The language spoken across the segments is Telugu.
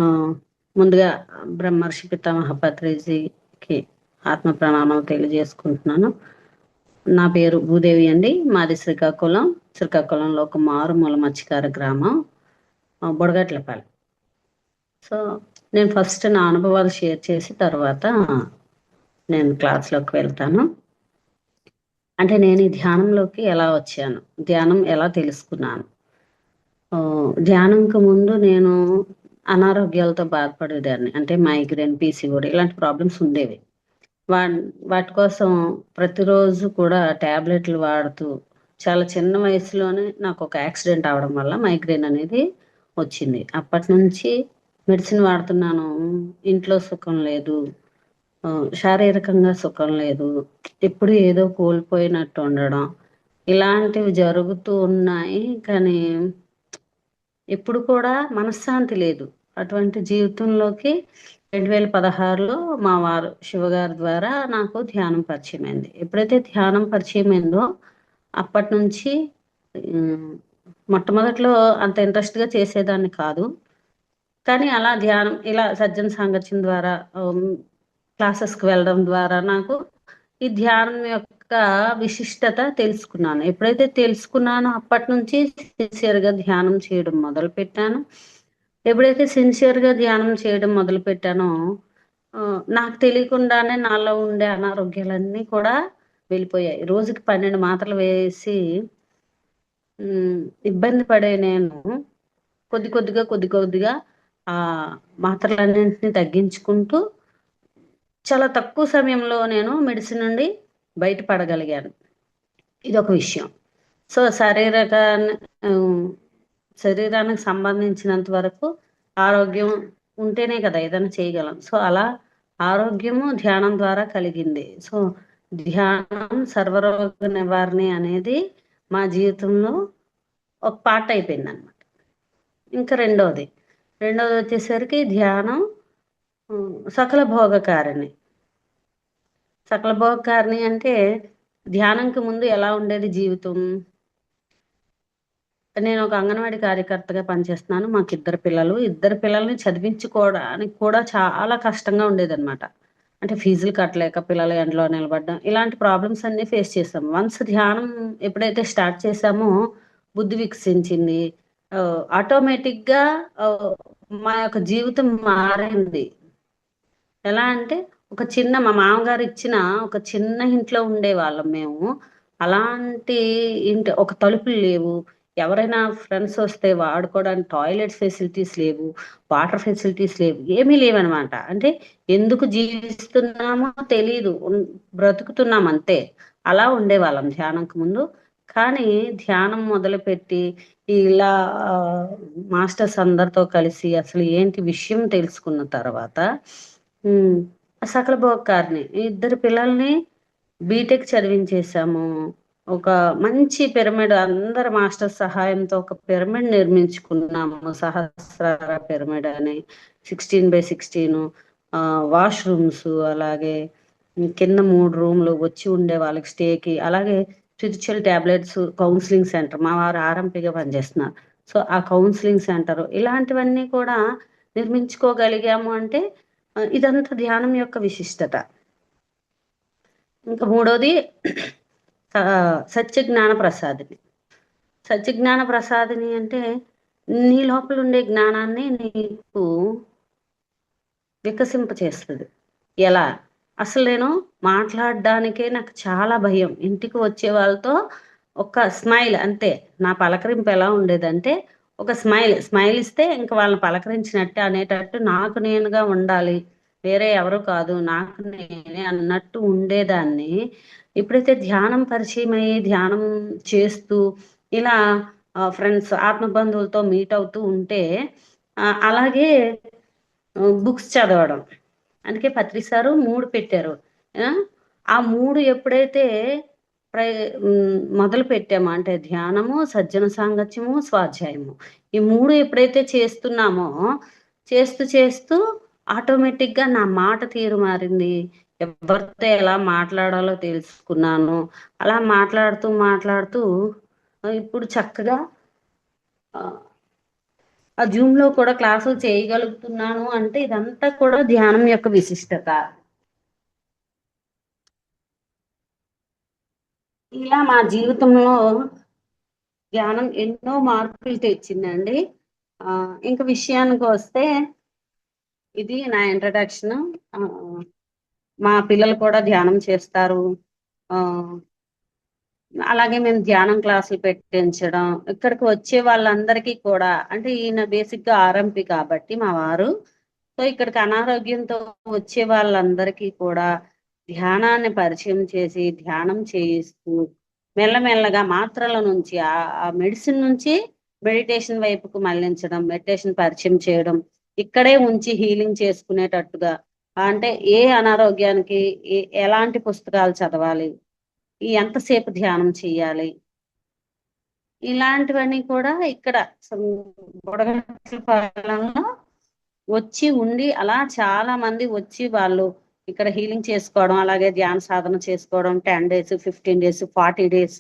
ఆ, ముందుగా బ్రహ్మర్షి పితామహ పత్రిజీకి ఆత్మ ప్రణామాలు తెలియజేసుకుంటున్నాను. నా పేరు భూదేవి అండి. మాది శ్రీకాకుళంలో ఒక మారుమూల మత్స్యకార గ్రామం, బొడగట్లపల్లి. సో నేను ఫస్ట్ నా అనుభవాలు షేర్ చేసి తర్వాత నేను క్లాస్లోకి వెళ్తాను. అంటే నేను ఈ ధ్యానంలోకి ఎలా వచ్చాను, ధ్యానం ఎలా తెలుసుకున్నాను. ధ్యానంకు ముందు నేను అనారోగ్యాలతో బాధపడేదాన్ని. అంటే మైగ్రేన్, పీసీఓడి ఇలాంటి ప్రాబ్లమ్స్ ఉండేవి. వా వాటి కోసం ప్రతిరోజు కూడా టాబ్లెట్లు వాడుతూ చాలా చిన్న వయసులోనే నాకు ఒక యాక్సిడెంట్ అవడం వల్ల మైగ్రేన్ అనేది వచ్చింది. అప్పటి నుంచి మెడిసిన్ వాడుతున్నాను. ఇంట్లో సుఖం లేదు, శారీరకంగా సుఖం లేదు, ఎప్పుడు ఏదో కోల్పోయినట్టు ఉండడం, ఇలాంటివి జరుగుతూ ఉన్నాయి. కానీ ఇప్పుడు కూడా మనశ్శాంతి లేదు. అటువంటి జీవితంలోకి 2016లో మా వారు శివగారి ద్వారా నాకు ధ్యానం పరిచయం అయింది. ఎప్పుడైతే ధ్యానం పరిచయం అయిందో అప్పటి నుంచి మొట్టమొదట్లో అంత ఇంట్రెస్ట్గా చేసేదాన్ని కాదు. కానీ అలా ధ్యానం ఇలా సజ్జన సాంగత్యం ద్వారా క్లాసెస్కి వెళ్ళడం ద్వారా నాకు ఈ ధ్యానం యొక్క విశిష్టత తెలుసుకున్నాను. ఎప్పుడైతే తెలుసుకున్నానో అప్పటి నుంచి సిన్సియర్గా ధ్యానం చేయడం మొదలుపెట్టాను. ఎప్పుడైతే సిన్సియర్గా ధ్యానం చేయడం మొదలుపెట్టానో నాకు తెలియకుండానే నాలో ఉండే అనారోగ్యాలన్నీ కూడా వెళ్ళిపోయాయి. రోజుకి 12 మాత్రలు వేసి ఇబ్బంది పడే నేను కొద్ది కొద్దిగా ఆ మాత్రలన్నింటినీ తగ్గించుకుంటూ చాలా తక్కువ సమయంలో నేను మెడిసిన్ నుండి బయటపడగలిగాను. ఇదొక విషయం. సో శరీరానికి సంబంధించినంత వరకు ఆరోగ్యం ఉంటేనే కదా ఏదైనా చేయగలం. సో అలా ఆరోగ్యము ధ్యానం ద్వారా కలిగింది. సో ధ్యానం సర్వరోగ నివారణ అనేది మా జీవితంలో ఒక పార్ట్ అయిపోయిందనమాట. ఇంకా రెండోది వచ్చేసరికి ధ్యానం సకల భోగకారిణి. సకల భోగకారిణి అంటే ధ్యానంకి ముందు ఎలా ఉండేది జీవితం. నేను ఒక అంగన్వాడీ కార్యకర్తగా పనిచేస్తున్నాను. మాకు ఇద్దరు పిల్లల్ని చదివించుకోవడానికి కూడా చాలా కష్టంగా ఉండేదన్నమాట. అంటే ఫీజులు కట్టలేక పిల్లలు ఎండలో నిలబడడం, ఇలాంటి ప్రాబ్లమ్స్ అన్నీ ఫేస్ చేసాం. వన్స్ ధ్యానం ఎప్పుడైతే స్టార్ట్ చేసామో బుద్ధి వికసించింది. ఆటోమేటిక్గా మా యొక్క జీవితం మారింది. ఎలా అంటే మా మామగారు ఇచ్చిన ఒక చిన్న ఇంట్లో ఉండేవాళ్ళం మేము. అలాంటి ఇంటి ఒక తలుపులు లేవు. ఎవరైనా ఫ్రెండ్స్ వస్తే వాడుకోవడానికి టాయిలెట్స్ ఫెసిలిటీస్ లేవు, వాటర్ ఫెసిలిటీస్ లేవు, ఏమీ లేవనమాట. అంటే ఎందుకు జీవిస్తున్నామో తెలీదు, బ్రతుకుతున్నాం అంతే. అలా ఉండేవాళ్ళం ధ్యానంకు ముందు. కానీ ధ్యానం మొదలుపెట్టి ఇలా మాస్టర్స్ అందరితో కలిసి అసలు ఏంటి విషయం తెలుసుకున్న తర్వాత సకల భోగకారిణి ఇద్దరు పిల్లల్ని బీటెక్ చదివించేసాము. ఒక మంచి పిరమిడ్, అందరు మాస్టర్ సహాయంతో ఒక పిరమిడ్ నిర్మించుకున్నాము. సహస్రార పిరమిడ్ అని 16x16 వాష్రూమ్స్, అలాగే కింద 3 రూమ్లు వచ్చి ఉండే వాళ్ళకి స్టేకి, అలాగే స్పిరిచువల్ టాబ్లెట్స్, కౌన్సిలింగ్ సెంటర్. మా వారు ఆర్ఎంపీగా పనిచేస్తున్నారు. సో ఆ కౌన్సిలింగ్ సెంటర్ ఇలాంటివన్నీ కూడా నిర్మించుకోగలిగాము. అంటే ఇదంతా ధ్యానం యొక్క విశిష్టత. ఇంకా మూడోది సత్యజ్ఞాన ప్రసాదిని. సత్యజ్ఞాన ప్రసాదిని అంటే నీ లోపల ఉండే జ్ఞానాన్ని నీకు వికసింపచేస్తుంది. ఎలా? అసలు నేను మాట్లాడడానికే నాకు చాలా భయం. ఇంటికి వచ్చే వాళ్ళతో ఒక స్మైల్ అంతే. నా పలకరింపు ఎలా ఉండేదంటే ఒక స్మైల్ ఇస్తే ఇంకా వాళ్ళని పలకరించినట్టే అనేటట్టు నాకు నేనుగా ఉండాలి, వేరే ఎవరు కాదు, నాకు నేనే అన్నట్టు ఉండేదాన్ని. ఎప్పుడైతే ధ్యానం పరిచయం అయ్యి ధ్యానం చేస్తూ ఇలా ఫ్రెండ్స్, ఆత్మబంధువులతో మీట్ అవుతూ ఉంటే అలాగే బుక్స్ చదవడం. అందుకే పత్రి సారు 3 పెట్టారు. ఆ 3 ఎప్పుడైతే మొదలు పెట్టామో అంటే ధ్యానము, సజ్జన సాంగత్యము, స్వాధ్యాయము, ఈ 3 ఎప్పుడైతే చేస్తున్నామో చేస్తూ ఆటోమేటిక్గా నా మాట తీరు మారింది. ఎవరితో ఎలా మాట్లాడాలో తెలుసుకున్నాను. అలా మాట్లాడుతూ ఇప్పుడు చక్కగా ఆ జూమ్ లో కూడా క్లాసులు చేయగలుగుతున్నాను అంటే ఇదంతా కూడా ధ్యానం యొక్క విశిష్టత. ఇలా మా జీవితంలో ధ్యానం ఎన్నో మార్పులు తెచ్చిందండి. ఇంక విషయానికి వస్తే ఇది నా ఇంట్రడక్షన్. మా పిల్లలు కూడా ధ్యానం చేస్తారు. ఆ అలాగే మేము ధ్యానం క్లాసులు పెట్టించడం, ఇక్కడికి వచ్చే వాళ్ళందరికీ కూడా, అంటే ఈయన బేసిక్ గా ఆర్ఎంపి కాబట్టి మా వారు, సో ఇక్కడికి అనారోగ్యంతో వచ్చే వాళ్ళందరికీ కూడా ధ్యానాన్ని పరిచయం చేసి ధ్యానం చేయిస్తూ మెల్లమెల్లగా మాత్రల నుంచి ఆ మెడిసిన్ నుంచి మెడిటేషన్ వైపుకు మళ్లించడం, మెడిటేషన్ పరిచయం చేయడం, ఇక్కడే ఉంచి హీలింగ్ చేసుకునేటట్టుగా, అంటే ఏ అనారోగ్యానికి ఎలాంటి పుస్తకాలు చదవాలి, ఎంతసేపు ధ్యానం చెయ్యాలి, ఇలాంటివన్నీ కూడా ఇక్కడ బుడగట్ల పాలెంలో వచ్చి ఉండి అలా చాలా మంది వచ్చి వాళ్ళు ఇక్కడ హీలింగ్ చేసుకోవడం, అలాగే ధ్యాన సాధన చేసుకోవడం, 10 days 15 days 40 days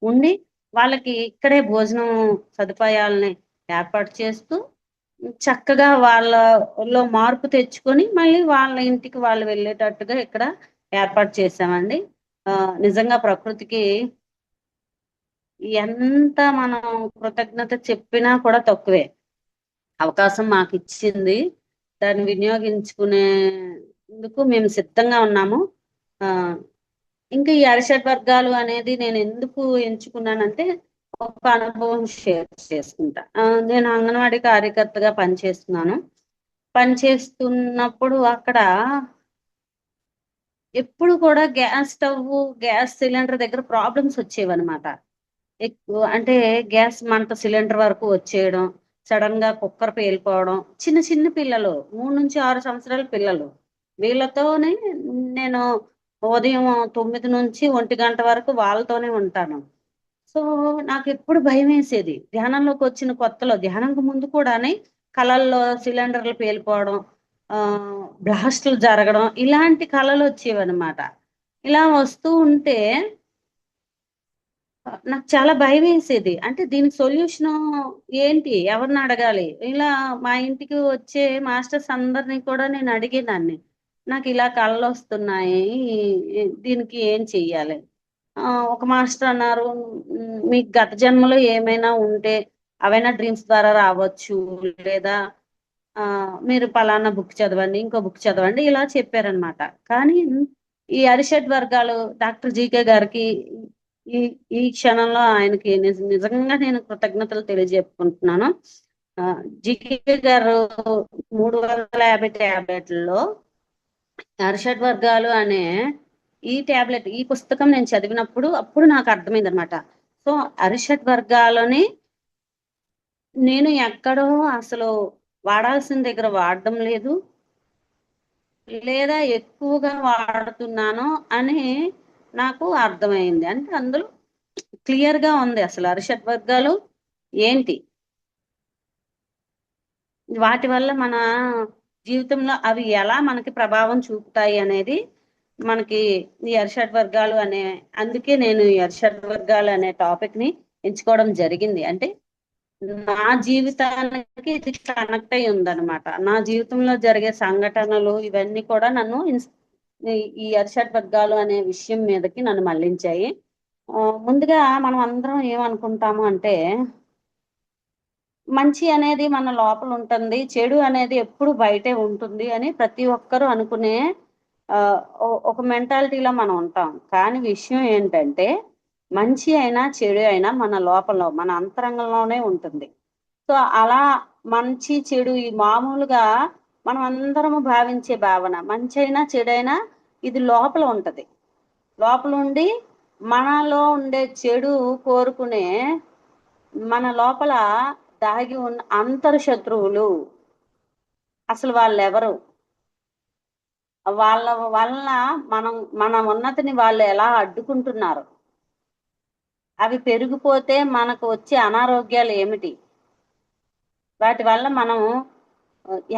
ఉండి వాళ్ళకి ఇక్కడే భోజనం సదుపాయాలని ఏర్పాటు చేస్తూ చక్కగా వాళ్ళలో మార్పు తెచ్చుకొని మళ్ళీ వాళ్ళ ఇంటికి వాళ్ళు వెళ్ళేటట్టుగా ఇక్కడ ఏర్పాటు చేసామండి. నిజంగా ప్రకృతికి ఎంత మనం కృతజ్ఞత చెప్పినా కూడా తక్కువే. అవకాశం మాకు ఇచ్చింది, దాన్ని వినియోగించుకునేందుకు మేము సిద్ధంగా ఉన్నాము. ఆ ఇంకా ఈ అరిషడ్ వర్గాలు అనేది నేను ఎందుకు ఎంచుకున్నానంటే ఒక అనుభవం షేర్ చేసుకుంటా. నేను అంగన్వాడీ కార్యకర్తగా పనిచేస్తున్నాను. పనిచేస్తున్నప్పుడు అక్కడ ఎప్పుడు కూడా గ్యాస్ స్టవ్, గ్యాస్ సిలిండర్ దగ్గర ప్రాబ్లమ్స్ వచ్చేవన్నమాట. ఎక్కువ అంటే గ్యాస్ మంట సిలిండర్ వరకు వచ్చేయడం, సడన్ గా కుక్కర్ పేలిపోవడం, చిన్న చిన్న పిల్లలు 3 నుంచి 6 సంవత్సరాల పిల్లలు, వీళ్ళతోనే నేను ఉదయం 9 నుంచి 1 గంట వరకు వాళ్ళతోనే ఉంటాను. సో నాకు ఎప్పుడు భయం వేసేది ధ్యానంలోకి వచ్చిన కొత్తలో. ధ్యానంకు ముందు కూడానే కళల్లో సిలిండర్లు పేలిపోవడం, బ్లాస్టులు జరగడం, ఇలాంటి కళలు వచ్చేవన్నమాట. ఇలా వస్తూ ఉంటే నాకు చాలా భయమేసేది. అంటే దీనికి సొల్యూషను ఏంటి? ఎవరిని అడగాలి? ఇలా మా ఇంటికి వచ్చే మాస్టర్స్ అందరిని కూడా నేను అడిగేదాన్ని. నాకిలా కలలొస్తున్నాయి. దీనికి ఏం చెయ్యాలి? ఒక మాస్టర్ అన్నారు, మీకు గత జన్మలో ఏమైనా ఉంటే అవైనా డ్రీమ్స్ ద్వారా రావచ్చు. లేదా మీరు పలానా బుక్ చదవండి, ఇంకో బుక్ చదవండి, ఇలా చెప్పారనమాట. కానీ ఈ అరిషడ్ వర్గాలు డాక్టర్ జీకే గారికి ఈ ఈ క్షణంలో ఆయనకి నిజంగా నేను కృతజ్ఞతలు తెలియజెప్పుకుంటున్నాను. జీకే గారు 350 టాబ్లెట్లలో అరిషడ్ వర్గాలు అనే ఈ పుస్తకం నేను చదివినప్పుడు అప్పుడు నాకు అర్థమైంది అనమాట. సో అరిషడ్ వర్గాలని నేను ఎక్కడో అసలు వాడాల్సిన దగ్గర వాడడం లేదు, లేదా ఎక్కువగా వాడుతున్నాను అని నాకు అర్థమైంది. అంటే అందులో క్లియర్ గా ఉంది అసలు అరిషడ్ వర్గాలు ఏంటి, వాటి వల్ల మన జీవితంలో అవి ఎలా మనకి ప్రభావం చూపుతాయి అనేది మనకి ఈ అరిషడ్ వర్గాలు అనే, అందుకే నేను ఈ అరిషడ్ వర్గాలు అనే టాపిక్ ని ఎంచుకోవడం జరిగింది. అంటే నా జీవితానికి ఇది కనెక్ట్ అయి ఉందన్నమాట. నా జీవితంలో జరిగే సంఘటనలు ఇవన్నీ కూడా నన్ను ఈ అరిషడ్ వర్గాలు అనే విషయం మీదకి నన్ను మళ్లించాయి. ముందుగా మనం అందరం ఏమనుకుంటాము అంటే మంచి అనేది మన లోపల ఉంటుంది, చెడు అనేది ఎప్పుడు బయటే ఉంటుంది అని ప్రతి ఒక్కరూ అనుకునే ఒక మెంటాలిటీలో మనం ఉంటాం. కానీ విషయం ఏంటంటే మంచి అయినా చెడు అయినా మన లోపల మన అంతరంగంలోనే ఉంటుంది. సో అలా మంచి చెడు ఈ మామూలుగా మనం అందరము భావించే భావన మంచి అయినా చెడైనా ఇది లోపల ఉంటది. లోపల ఉండి మనలో ఉండే చెడు కోరుకునే మన లోపల దాగి ఉన్న అంతర్ శత్రువులు, అసలు వాళ్ళెవరు, వాళ్ళ వలన మన ఉన్నతిని వాళ్ళు ఎలా అడ్డుకుంటున్నారు, అవి పెరిగిపోతే మనకు వచ్చే అనారోగ్యాలు ఏమిటి, వాటి వల్ల మనం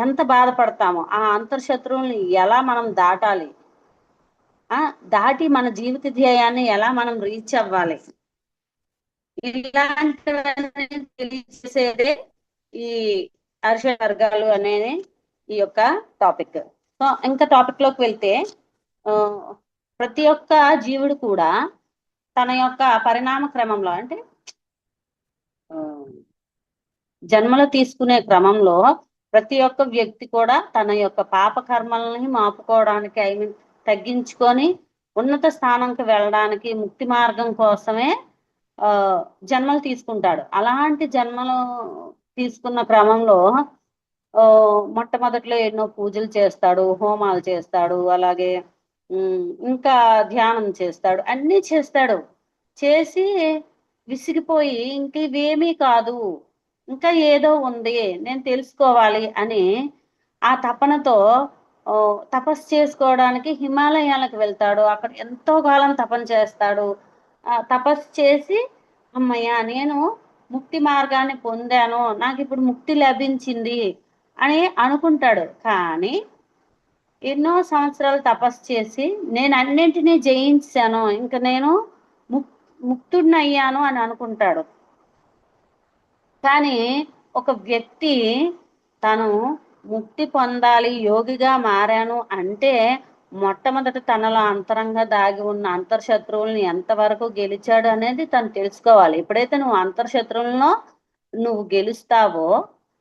ఎంత బాధపడతామో, ఆ అంతర్శత్రువుల్ని ఎలా మనం దాటాలి, దాటి మన జీవిత ధ్యేయాన్ని ఎలా మనం రీచ్ అవ్వాలి, ఇలాంటివన్నీ తెలియజేసేదే ఈ అరిషడ్ వర్గాలు అనేది ఈ యొక్క టాపిక్. సో ఇంకా టాపిక్ లోకి వెళ్తే ప్రతి ఒక్క జీవుడు కూడా తన యొక్క పరిణామ క్రమంలో అంటే జన్మలు తీసుకునే క్రమంలో ప్రతి ఒక్క వ్యక్తి కూడా తన యొక్క పాప కర్మల్ని మాపుకోవడానికి తగ్గించుకొని ఉన్నత స్థానంకి వెళ్ళడానికి ముక్తి మార్గం కోసమే జన్మలు తీసుకుంటాడు. అలాంటి జన్మలు తీసుకున్న క్రమంలో మొట్టమొదట్లో ఎన్నో పూజలు చేస్తాడు, హోమాలు చేస్తాడు, అలాగే ఇంకా ధ్యానం చేస్తాడు, అన్నీ చేస్తాడు. చేసి విసిగిపోయి ఇంక ఇవేమీ కాదు, ఇంకా ఏదో ఉంది, నేను తెలుసుకోవాలి అని ఆ తపనతో తపస్సు చేసుకోవడానికి హిమాలయాలకు వెళ్తాడు. అక్కడ ఎంతో కాలం తపన చేస్తాడు. తపస్సు చేసి అమ్మయ్య నేను ముక్తి మార్గాన్ని పొందాను, నాకు ఇప్పుడు ముక్తి లభించింది అని అనుకుంటాడు. కానీ ఎన్నో సంవత్సరాలు తపస్సు చేసి నేను అన్నింటినీ జయించాను, ఇంకా నేను ముక్తుడిని అయ్యాను అని అనుకుంటాడు. కానీ ఒక వ్యక్తి తను ముక్తి పొందాలి, యోగిగా మారాను అంటే మొట్టమొదటి తనలో అంతరంగా దాగి ఉన్న అంతర్శత్రువుల్ని ఎంతవరకు గెలిచాడు అనేది తను తెలుసుకోవాలి. ఎప్పుడైతే నువ్వు అంతర్శత్రువులను నువ్వు గెలుస్తావో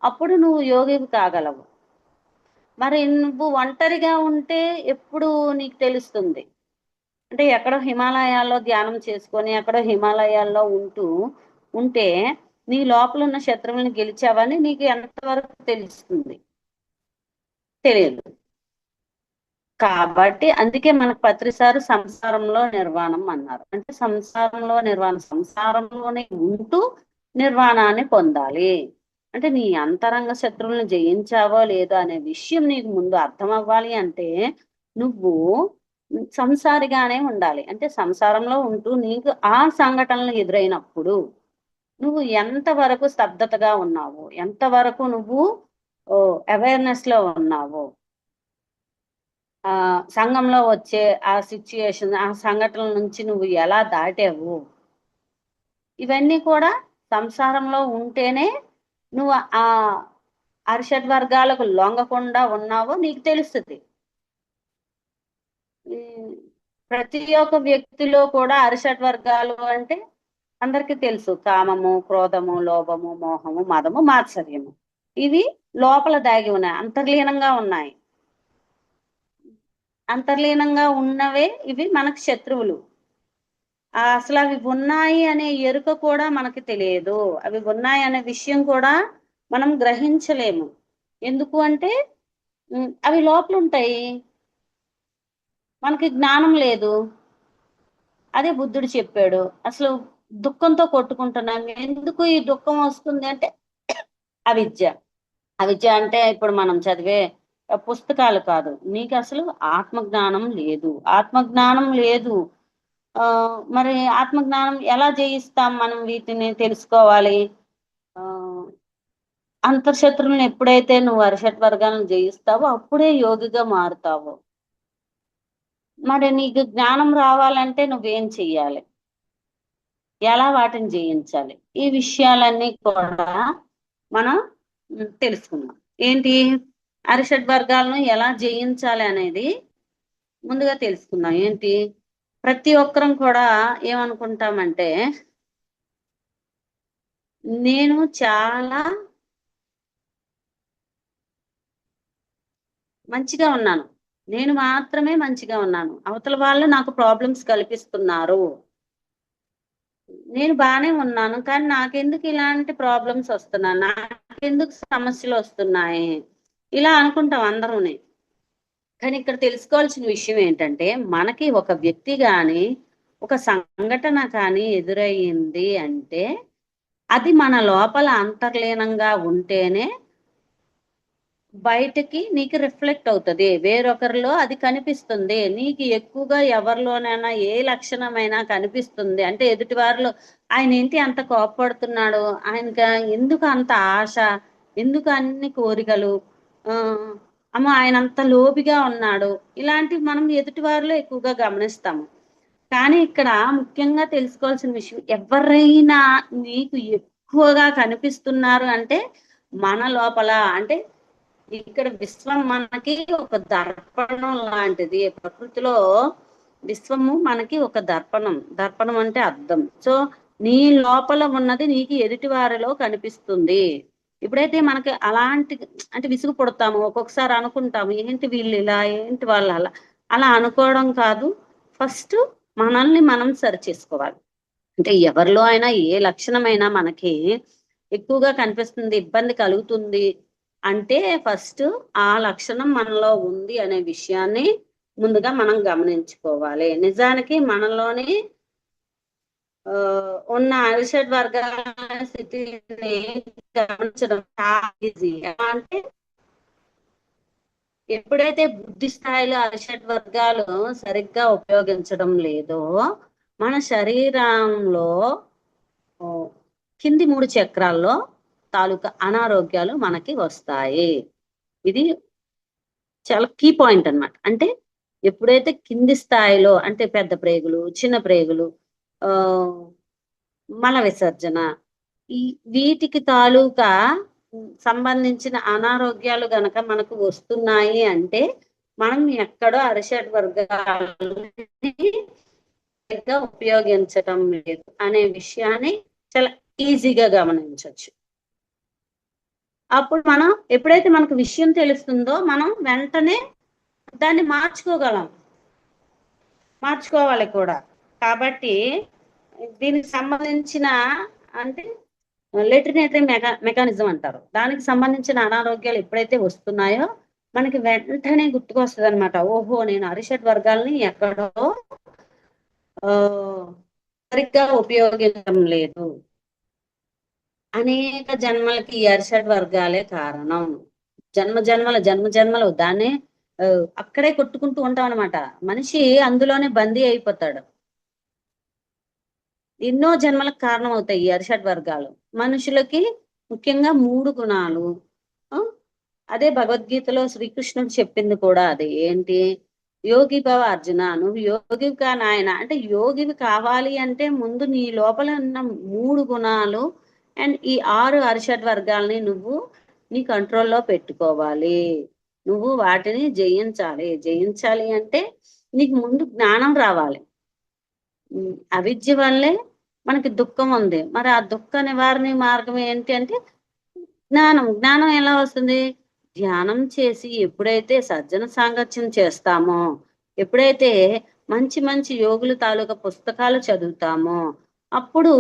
అప్పుడు నువ్వు యోగివి కాగలవు. మరి నువ్వు ఒంటరిగా ఉంటే ఎప్పుడు నీకు తెలుస్తుంది అంటే ఎక్కడో హిమాలయాల్లో ధ్యానం చేసుకొని ఎక్కడో హిమాలయాల్లో ఉంటే నీ లోపల ఉన్న శత్రువులను గెలిచావని నీకు ఎంతవరకు తెలుస్తుంది? తెలియదు. కాబట్టి అందుకే మనకు పత్రిసారు సంసారంలో నిర్వాణం అన్నారు. అంటే సంసారంలో నిర్వాణం, సంసారంలోనే ఉంటూ నిర్వాణాన్ని పొందాలి అంటే నీ అంతరంగ శత్రువులను జయించావో లేదో అనే విషయం నీకు ముందు అర్థం అవ్వాలి అంటే నువ్వు సంసారిగానే ఉండాలి. అంటే సంసారంలో ఉంటూ నీకు ఆ సంఘటనలు ఎదురైనప్పుడు నువ్వు ఎంతవరకు స్తబ్దతగా ఉన్నావు, ఎంతవరకు నువ్వు అవేర్నెస్ లో ఉన్నావు, సంఘంలో వచ్చే ఆ సిచ్యుయేషన్, ఆ సంఘటనల నుంచి నువ్వు ఎలా దాటావు, ఇవన్నీ కూడా సంసారంలో ఉంటేనే నువ్వు ఆ అరిషడ్ వర్గాలకు లొంగకుండా ఉన్నావో నీకు తెలుస్తుంది. ప్రతి ఒక్క వ్యక్తిలో కూడా అరిషడ్ వర్గాలు అంటే అందరికీ తెలుసు. కామము, క్రోధము, లోభము, మోహము, మదము, మాత్సర్యము. ఇవి లోపల దాగి ఉన్నాయి, అంతర్లీనంగా ఉన్నాయి. అంతర్లీనంగా ఉన్నవే ఇవి మనకు శత్రువులు. అసలు అవి ఉన్నాయి అనే ఎరుక కూడా మనకి తెలియదు. అవి ఉన్నాయి అనే విషయం కూడా మనం గ్రహించలేము. ఎందుకు అంటే అవి లోపల ఉంటాయి, మనకి జ్ఞానం లేదు. అదే బుద్ధుడు చెప్పాడు. అసలు దుఃఖంతో కొట్టుకుంటున్నాం, ఎందుకు ఈ దుఃఖం వస్తుంది అంటే అవిద్య. అవిద్య అంటే ఇప్పుడు మనం చదివే పుస్తకాలు కాదు, నీకు అసలు ఆత్మజ్ఞానం లేదు. ఆత్మజ్ఞానం లేదు. మరి ఆత్మజ్ఞానం ఎలా జయిస్తాం? మనం వీటిని తెలుసుకోవాలి. అంతర్శత్రువులను ఎప్పుడైతే నువ్వు అరిషట్ వర్గాలను జయిస్తావో అప్పుడే యోగిగా మారుతావు. మరి నీకు జ్ఞానం రావాలంటే నువ్వేం చెయ్యాలి, ఎలా వాటిని జయించాలి, ఈ విషయాలన్నీ కూడా మనం తెలుసుకున్నాం. ఏంటి అరిషడ్ వర్గాలను ఎలా జయించాలి అనేది ముందుగా తెలుసుకుందాం. ఏంటి ప్రతి ఒక్కరం కూడా ఏమనుకుంటామంటే నేను చాలా మంచిగా ఉన్నాను, నేను మాత్రమే మంచిగా ఉన్నాను, అవతల వాళ్ళు నాకు ప్రాబ్లమ్స్ కల్పిస్తున్నారు, నేను బానే ఉన్నాను కానీ నాకెందుకు ఇలాంటి ప్రాబ్లమ్స్ వస్తున్నాయి, నాకెందుకు సమస్యలు వస్తున్నాయి, ఇలా అనుకుంటాం అందరూనే. కానీ ఇక్కడ తెలుసుకోవాల్సిన విషయం ఏంటంటే మనకి ఒక వ్యక్తి కానీ ఒక సంఘటన కానీ ఎదురయ్యింది అంటే అది మన లోపల అంతర్లీనంగా ఉంటేనే బయటకి నీకు రిఫ్లెక్ట్ అవుతుంది, వేరొకరిలో అది కనిపిస్తుంది. నీకు ఎక్కువగా ఎవరిలోనైనా ఏ లక్షణమైనా కనిపిస్తుంది అంటే ఎదుటి వారిలో ఆయన ఏంటి అంత కోపపడుతున్నాడు, ఆయనకి ఎందుకు అంత ఆశ, ఎందుకు అన్ని కోరికలు, అమ్మ ఆయన అంత లోబిగా ఉన్నాడు, ఇలాంటివి మనం ఎదుటి వారిలో ఎక్కువగా గమనిస్తాము. కానీ ఇక్కడ ముఖ్యంగా తెలుసుకోవాల్సిన విషయం, ఎవరైనా నీకు ఎక్కువగా కనిపిస్తున్నారు అంటే మన లోపల అంటే ఇక్కడ విశ్వం మనకి ఒక దర్పణం లాంటిది. ప్రకృతిలో విశ్వము మనకి ఒక దర్పణం. దర్పణం అంటే అద్దం. సో నీ లోపల ఉన్నది నీకు ఎదుటి వారిలో కనిపిస్తుంది. ఎప్పుడైతే మనకి అలాంటి అంటే విసుగు పుడతాము, ఒక్కొక్కసారి అనుకుంటాము ఏంటి వీళ్ళు ఇలా, ఏంటి వాళ్ళు అలా. అలా అనుకోవడం కాదు. ఫస్ట్ మనల్ని మనం సరి చేసుకోవాలి. అంటే ఎవరిలో అయినా ఏ లక్షణమైనా మనకి ఎక్కువగా కనిపిస్తుంది, ఇబ్బంది కలుగుతుంది అంటే ఫస్ట్ ఆ లక్షణం మనలో ఉంది అనే విషయాన్ని ముందుగా మనం గమనించుకోవాలి. నిజానికి మనలోని ఉన్న అరిషడ్ వర్గాల స్థితిని గమనించడం చాలా ఈజీ. అంటే ఎప్పుడైతే బుద్ధి స్థాయిలో అరిషడ్ వర్గాలు సరిగ్గా ఉపయోగించడం లేదో మన శరీరంలో కింది 3 చక్రాల్లో తాలూకా అనారోగ్యాలు మనకి వస్తాయి. ఇది చాలా కీ పాయింట్ అన్నమాట. అంటే ఎప్పుడైతే కింది స్థాయిలో అంటే పెద్ద ప్రేగులు, చిన్న ప్రేగులు, మల విసర్జన, ఈ వీటికి తాలూకా సంబంధించిన అనారోగ్యాలు గనక మనకు వస్తున్నాయి అంటే మనం ఎక్కడో అరిషడ్ వర్గాలని ఉపయోగించటం లేదు అనే విషయాన్ని చాలా ఈజీగా గమనించవచ్చు. అప్పుడు మనం ఎప్పుడైతే మనకు విషయం తెలుస్తుందో మనం వెంటనే దాన్ని మార్చుకోవాలి కూడా. కాబట్టి దీనికి సంబంధించిన అంటే లెటరినేటరీ మెకానిజం అంటారు. దానికి సంబంధించిన అనారోగ్యాలు ఎప్పుడైతే వస్తున్నాయో మనకి వెంటనే గుర్తుకొస్తుంది అనమాట. ఓహో, నేను అరిషడ్ వర్గాల్ని ఎక్కడో సరిగ్గా ఉపయోగించడం లేదు. అనేక జన్మలకి ఈ అరిషడ్ వర్గాలే కారణం. జన్మ జన్మలు దాన్ని అక్కడే కొట్టుకుంటూ ఉంటాం అనమాట. మనిషి అందులోనే బందీ అయిపోతాడు. ఎన్నో జన్మలకు కారణం అవుతాయి ఈ అరిషడ్ వర్గాలు. మనుషులకి ముఖ్యంగా 3 గుణాలు. అదే భగవద్గీతలో శ్రీకృష్ణుడు చెప్పింది కూడా అదే. ఏంటి? యోగి భవ అర్జున, నువ్వు యోగివి కా నాయన. అంటే యోగివి కావాలి అంటే ముందు నీ లోపల ఉన్న 3 గుణాలు అండ్ ఈ 6 అరిషడ్ వర్గాల్ని నువ్వు నీ కంట్రోల్లో పెట్టుకోవాలి. నువ్వు వాటిని జయించాలి అంటే నీకు ముందు జ్ఞానం రావాలి. అవిద్య వల్లే మనకి దుఃఖం ఉంది. మరి ఆ దుఃఖ నివారణ మార్గం ఏంటి అంటే జ్ఞానం ఎలా వస్తుంది? ధ్యానం చేసి ఎప్పుడైతే సజ్జన సాంగత్యం చేస్తామో, ఎప్పుడైతే మంచి మంచి యోగుల తాలూకా పుస్తకాలు చదువుతామో అప్పుడు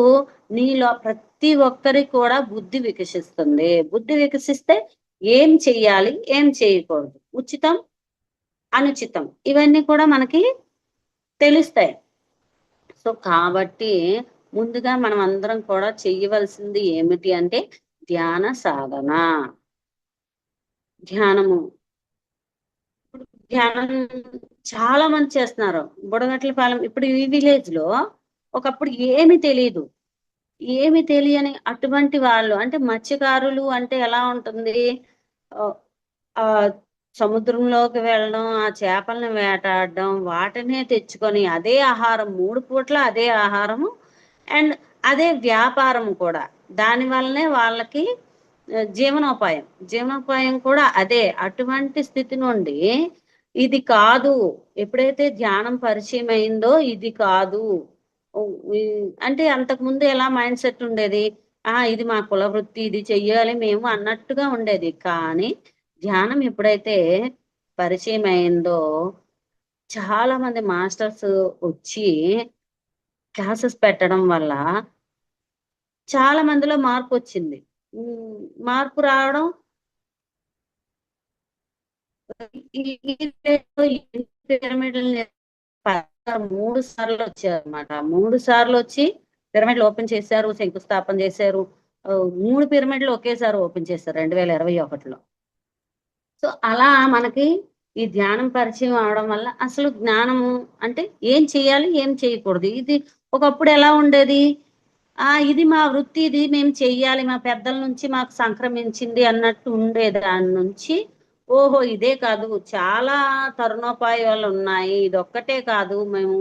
నీలో ప్రతి ఒక్కరి కూడా బుద్ధి వికసిస్తుంది. బుద్ధి వికసిస్తే ఏం చెయ్యాలి, ఏం చేయకూడదు, ఉచితం, అనుచితం, ఇవన్నీ కూడా మనకి తెలుస్తాయి. సో కాబట్టి ముందుగా మనం అందరం కూడా చెయ్యవలసింది ఏమిటి అంటే ధ్యాన సాధన. ధ్యానము ధ్యానం చాలా మంది చేస్తున్నారు. బుడగట్ల పాలెం ఇప్పుడు ఈ విలేజ్ లో ఒకప్పుడు ఏమి తెలియని అటువంటి వాళ్ళు అంటే మత్స్యకారులు అంటే ఎలా ఉంటుంది? ఆ సముద్రంలోకి వెళ్ళడం, ఆ చేపలను వేటాడడం, వాటినే తెచ్చుకొని అదే ఆహారం 3 పూట్ల అదే ఆహారము అండ్ అదే వ్యాపారం కూడా. దాని వల్లనే వాళ్ళకి జీవనోపాయం కూడా అదే. అటువంటి స్థితి నుండి ఇది కాదు, ఎప్పుడైతే ధ్యానం పరిచయం అయిందో ఇది కాదు అంటే అంతకు ముందు ఎలా మైండ్ సెట్ ఉండేది? ఇది మా కుల వృత్తి, ఇది చెయ్యాలి మేము అన్నట్టుగా ఉండేది. కానీ ధ్యానం ఎప్పుడైతే పరిచయం అయిందో చాలా మంది మాస్టర్స్ వచ్చి క్లాసెస్ పెట్టడం వల్ల చాలా మందిలో మార్పు వచ్చింది. మార్పు రావడం పిరమిడ్లని 3 సార్లు వచ్చారన్నమాట. 3 సార్లు వచ్చి పిరమిడ్లు ఓపెన్ చేశారు, శంకుస్థాపన చేశారు. 3 పిరమిడ్లు ఒకేసారి ఓపెన్ చేశారు 2021లో. సో అలా మనకి ఈ ధ్యానం పరిచయం అవడం వల్ల అసలు జ్ఞానము అంటే ఏం చేయాలి, ఏం చేయకూడదు. ఇది ఒకప్పుడు ఎలా ఉండేది? ఇది మా వృత్తి, ఇది మేము చెయ్యాలి, మా పెద్దల నుంచి మాకు సంక్రమించింది అన్నట్టు ఉండేది. దాని నుంచి ఓహో ఇదే కాదు, చాలా తరుణోపాయాలు ఉన్నాయి, ఇదొక్కటే కాదు, మేము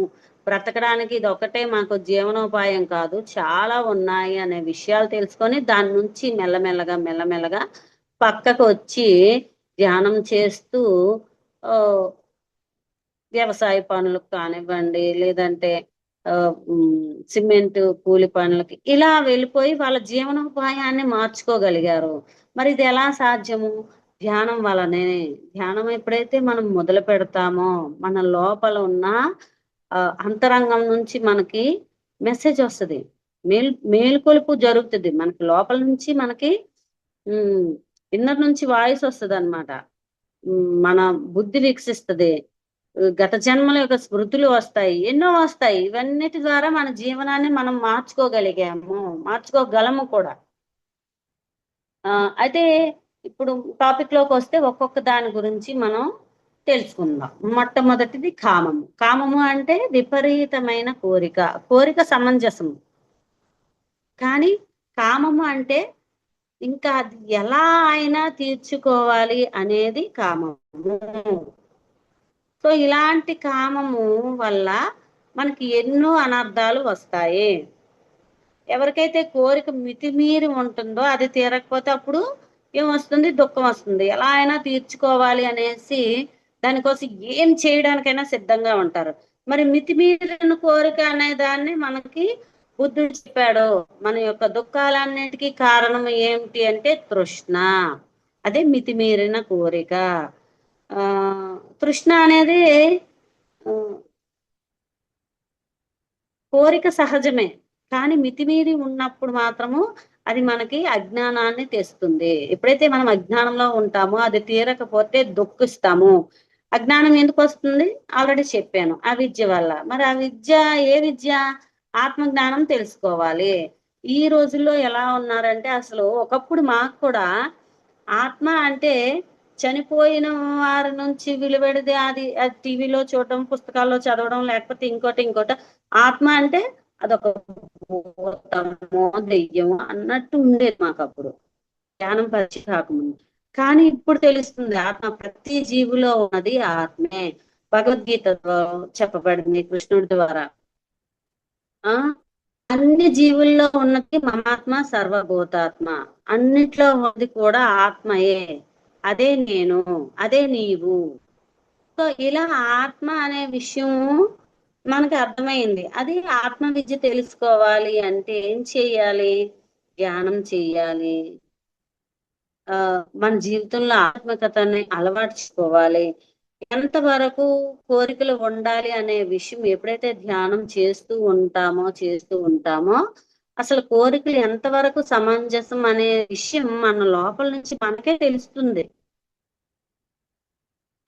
బ్రతకడానికి ఇది ఒకటే మాకు జీవనోపాయం కాదు, చాలా ఉన్నాయి అనే విషయాలు తెలుసుకొని దాని నుంచి మెల్లమెల్లగా మెల్లమెల్లగా పక్కకు వచ్చి ధ్యానం చేస్తూ వ్యవసాయ పనులకు కానివ్వండి, లేదంటే సిమెంట్ కూలి పనులకి ఇలా వెళ్ళిపోయి వాళ్ళ జీవనోపాయాన్ని మార్చుకోగలిగారు. మరి ఇది ఎలా సాధ్యము? ధ్యానం వలనే. ధ్యానం ఎప్పుడైతే మనం మొదలు పెడతామో మన లోపల ఉన్న అంతరంగం నుంచి మనకి మెసేజ్ వస్తది. మేల్కొలుపు జరుగుతది. మనకి లోపల నుంచి మనకి ఇన్నర్ నుంచి వాయిస్ వస్తదనమాట. మన బుద్ధి వికసిస్తది. గత జన్మల యొక్క స్మృతులు వస్తాయి. ఎన్నో వస్తాయి. ఇవన్నిటి ద్వారా మన జీవనాన్ని మనం మార్చుకోగలము కూడా. అయితే ఇప్పుడు టాపిక్‌లోకొస్తే ఒక్కొక్క దాని గురించి మనం తెలుసుకుందాం. మొట్టమొదటిది కామము. కామము అంటే విపరీతమైన కోరిక. కోరిక సమంజసము. కానీ కామము అంటే ఇంకా అది ఎలా అయినా తీర్చుకోవాలి అనేది కామము. సో ఇలాంటి కామము వల్ల మనకి ఎన్నో అనర్థాలు వస్తాయి. ఎవరికైతే కోరిక మితిమీరి ఉంటుందో అది తీరకపోతే అప్పుడు ఏమొస్తుంది? దుఃఖం వస్తుంది. ఎలా అయినా తీర్చుకోవాలి అనేసి దానికోసం ఏం చేయడానికైనా సిద్ధంగా ఉంటారు. మరి మితిమీరిన కోరిక అనే దాన్ని మనకి బుద్ధుడు చెప్పాడు. మన యొక్క దుఃఖాలన్నిటికీ కారణం ఏమిటి అంటే తృష్ణ. అదే మితిమీరిన కోరిక. తృష్ణ అనేది కోరిక సహజమే. కానీ మితిమీరి ఉన్నప్పుడు మాత్రము అది మనకి అజ్ఞానాన్ని తెస్తుంది. ఎప్పుడైతే మనం అజ్ఞానంలో ఉంటామో అది తీరకపోతే దుఃఖిస్తాము. అజ్ఞానం ఎందుకు వస్తుంది? ఆల్రెడీ చెప్పాను. అవిద్య వల్ల. మరి ఆ విద్య ఏ విద్య? ఆత్మజ్ఞానం తెలుసుకోవాలి. ఈ రోజుల్లో ఎలా ఉన్నారంటే అసలు ఒకప్పుడు మాకు కూడా ఆత్మ అంటే చనిపోయిన వారి నుంచి వెలువడితే అది టీవీలో చూడడం, పుస్తకాల్లో చదవడం, లేకపోతే ఇంకోటి ఆత్మ అంటే అదొక భూతమో దెయ్యమో అన్నట్టు ఉండేది మాకు అప్పుడు, జ్ఞానం పరిచయం కాకముందు. కానీ ఇప్పుడు తెలుస్తుంది ఆత్మ ప్రతి జీవిలో ఉన్నది ఆత్మే. భగవద్గీతలో చెప్పబడింది కృష్ణుడి ద్వారా. అన్ని జీవుల్లో ఉన్నది మమాత్మ సర్వభూతాత్మ. అన్నిట్లో ఉన్నది కూడా ఆత్మయే. అదే నేను, అదే నీవు. సో ఇలా ఆత్మ అనే విషయం మనకి అర్థమైంది. అది ఆత్మ విద్య తెలుసుకోవాలి అంటే ఏం చెయ్యాలి? ధ్యానం చెయ్యాలి. మన జీవితంలో ఆత్మకథని అలవాటుకోవాలి. ఎంతవరకు కోరికలు ఉండాలి అనే విషయం ఎప్పుడైతే ధ్యానం చేస్తూ ఉంటామో అసలు కోరికలు ఎంతవరకు సమంజసం అనే విషయం మన లోపల నుంచి మనకే తెలుస్తుంది.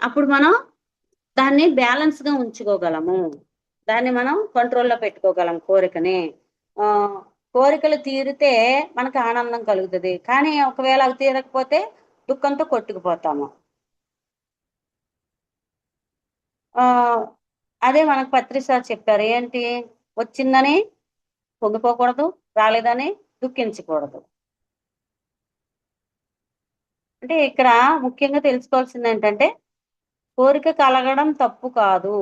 అప్పుడు మనం దాన్ని బ్యాలెన్స్ గా ఉంచుకోగలము. దాన్ని మనం కంట్రోల్లో పెట్టుకోగలం కోరికని. కోరికలు తీరితే మనకు ఆనందం కలుగుతుంది. కానీ ఒకవేళ అవి తీరకపోతే దుఃఖంతో కొట్టుకుపోతాము. అదే మనకు పత్రి సార్ చెప్పారు. ఏంటి? వచ్చిందని పొంగిపోకూడదు, రాలేదని దుఃఖించకూడదు. అంటే ఇక్కడ ముఖ్యంగా తెలుసుకోవాల్సింది ఏంటంటే కోరిక కలగడం తప్పు కాదు.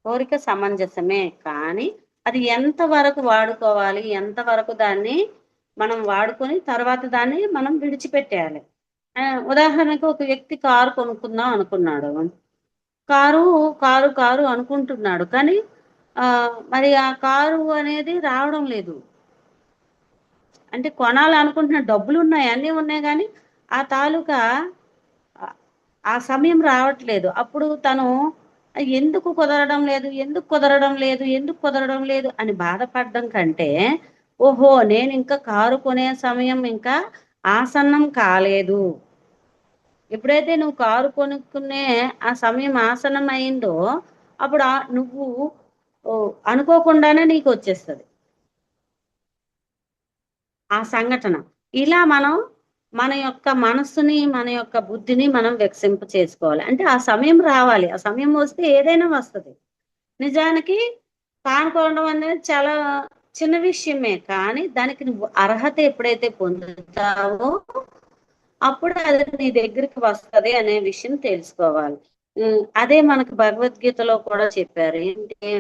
కోరిక సమంజసమే. కానీ అది ఎంతవరకు వాడుకోవాలి, ఎంతవరకు దాన్ని మనం వాడుకొని తర్వాత దాన్ని మనం విడిచిపెట్టేయాలి. ఉదాహరణకు ఒక వ్యక్తి కారు కొనుక్కుందాం అనుకున్నాడు. కారు అనుకుంటున్నాడు. కానీ మరి ఆ కారు అనేది రావడం లేదు. అంటే కొనాలనుకుంటున్న డబ్బులున్నాయి, అన్నీ ఉన్నాయి గానీ ఆ తాలూకా ఆ సమయం రావట్లేదు. అప్పుడు తను ఎందుకు కుదరడం లేదు అని బాధపడడం కంటే, ఓహో! నేనింకా కారు కొనే సమయం ఇంకా ఆసన్నం కాలేదు. ఎప్పుడైతే నువ్వు కారు కొనుక్కునే ఆ సమయం ఆసన్నం అయిందో, అప్పుడు నువ్వు అనుకోకుండానే నీకొచ్చేస్తది ఆ సంఘటన. ఇలా మనం మన యొక్క మనస్సుని, మన యొక్క బుద్ధిని మనం వికసింప చేసుకోవాలి. అంటే ఆ సమయం రావాలి. ఆ సమయం వస్తే ఏదైనా వస్తది. నిజానికి కానుకోవడం అనేది చాలా చిన్న విషయమే. కానీ దానికి నువ్వు అర్హత ఎప్పుడైతే పొందుతావో అప్పుడు అది నీ దగ్గరికి వస్తది అనే విషయం తెలుసుకోవాలి. అదే మనకు భగవద్గీతలో కూడా చెప్పారు. ఏంటి?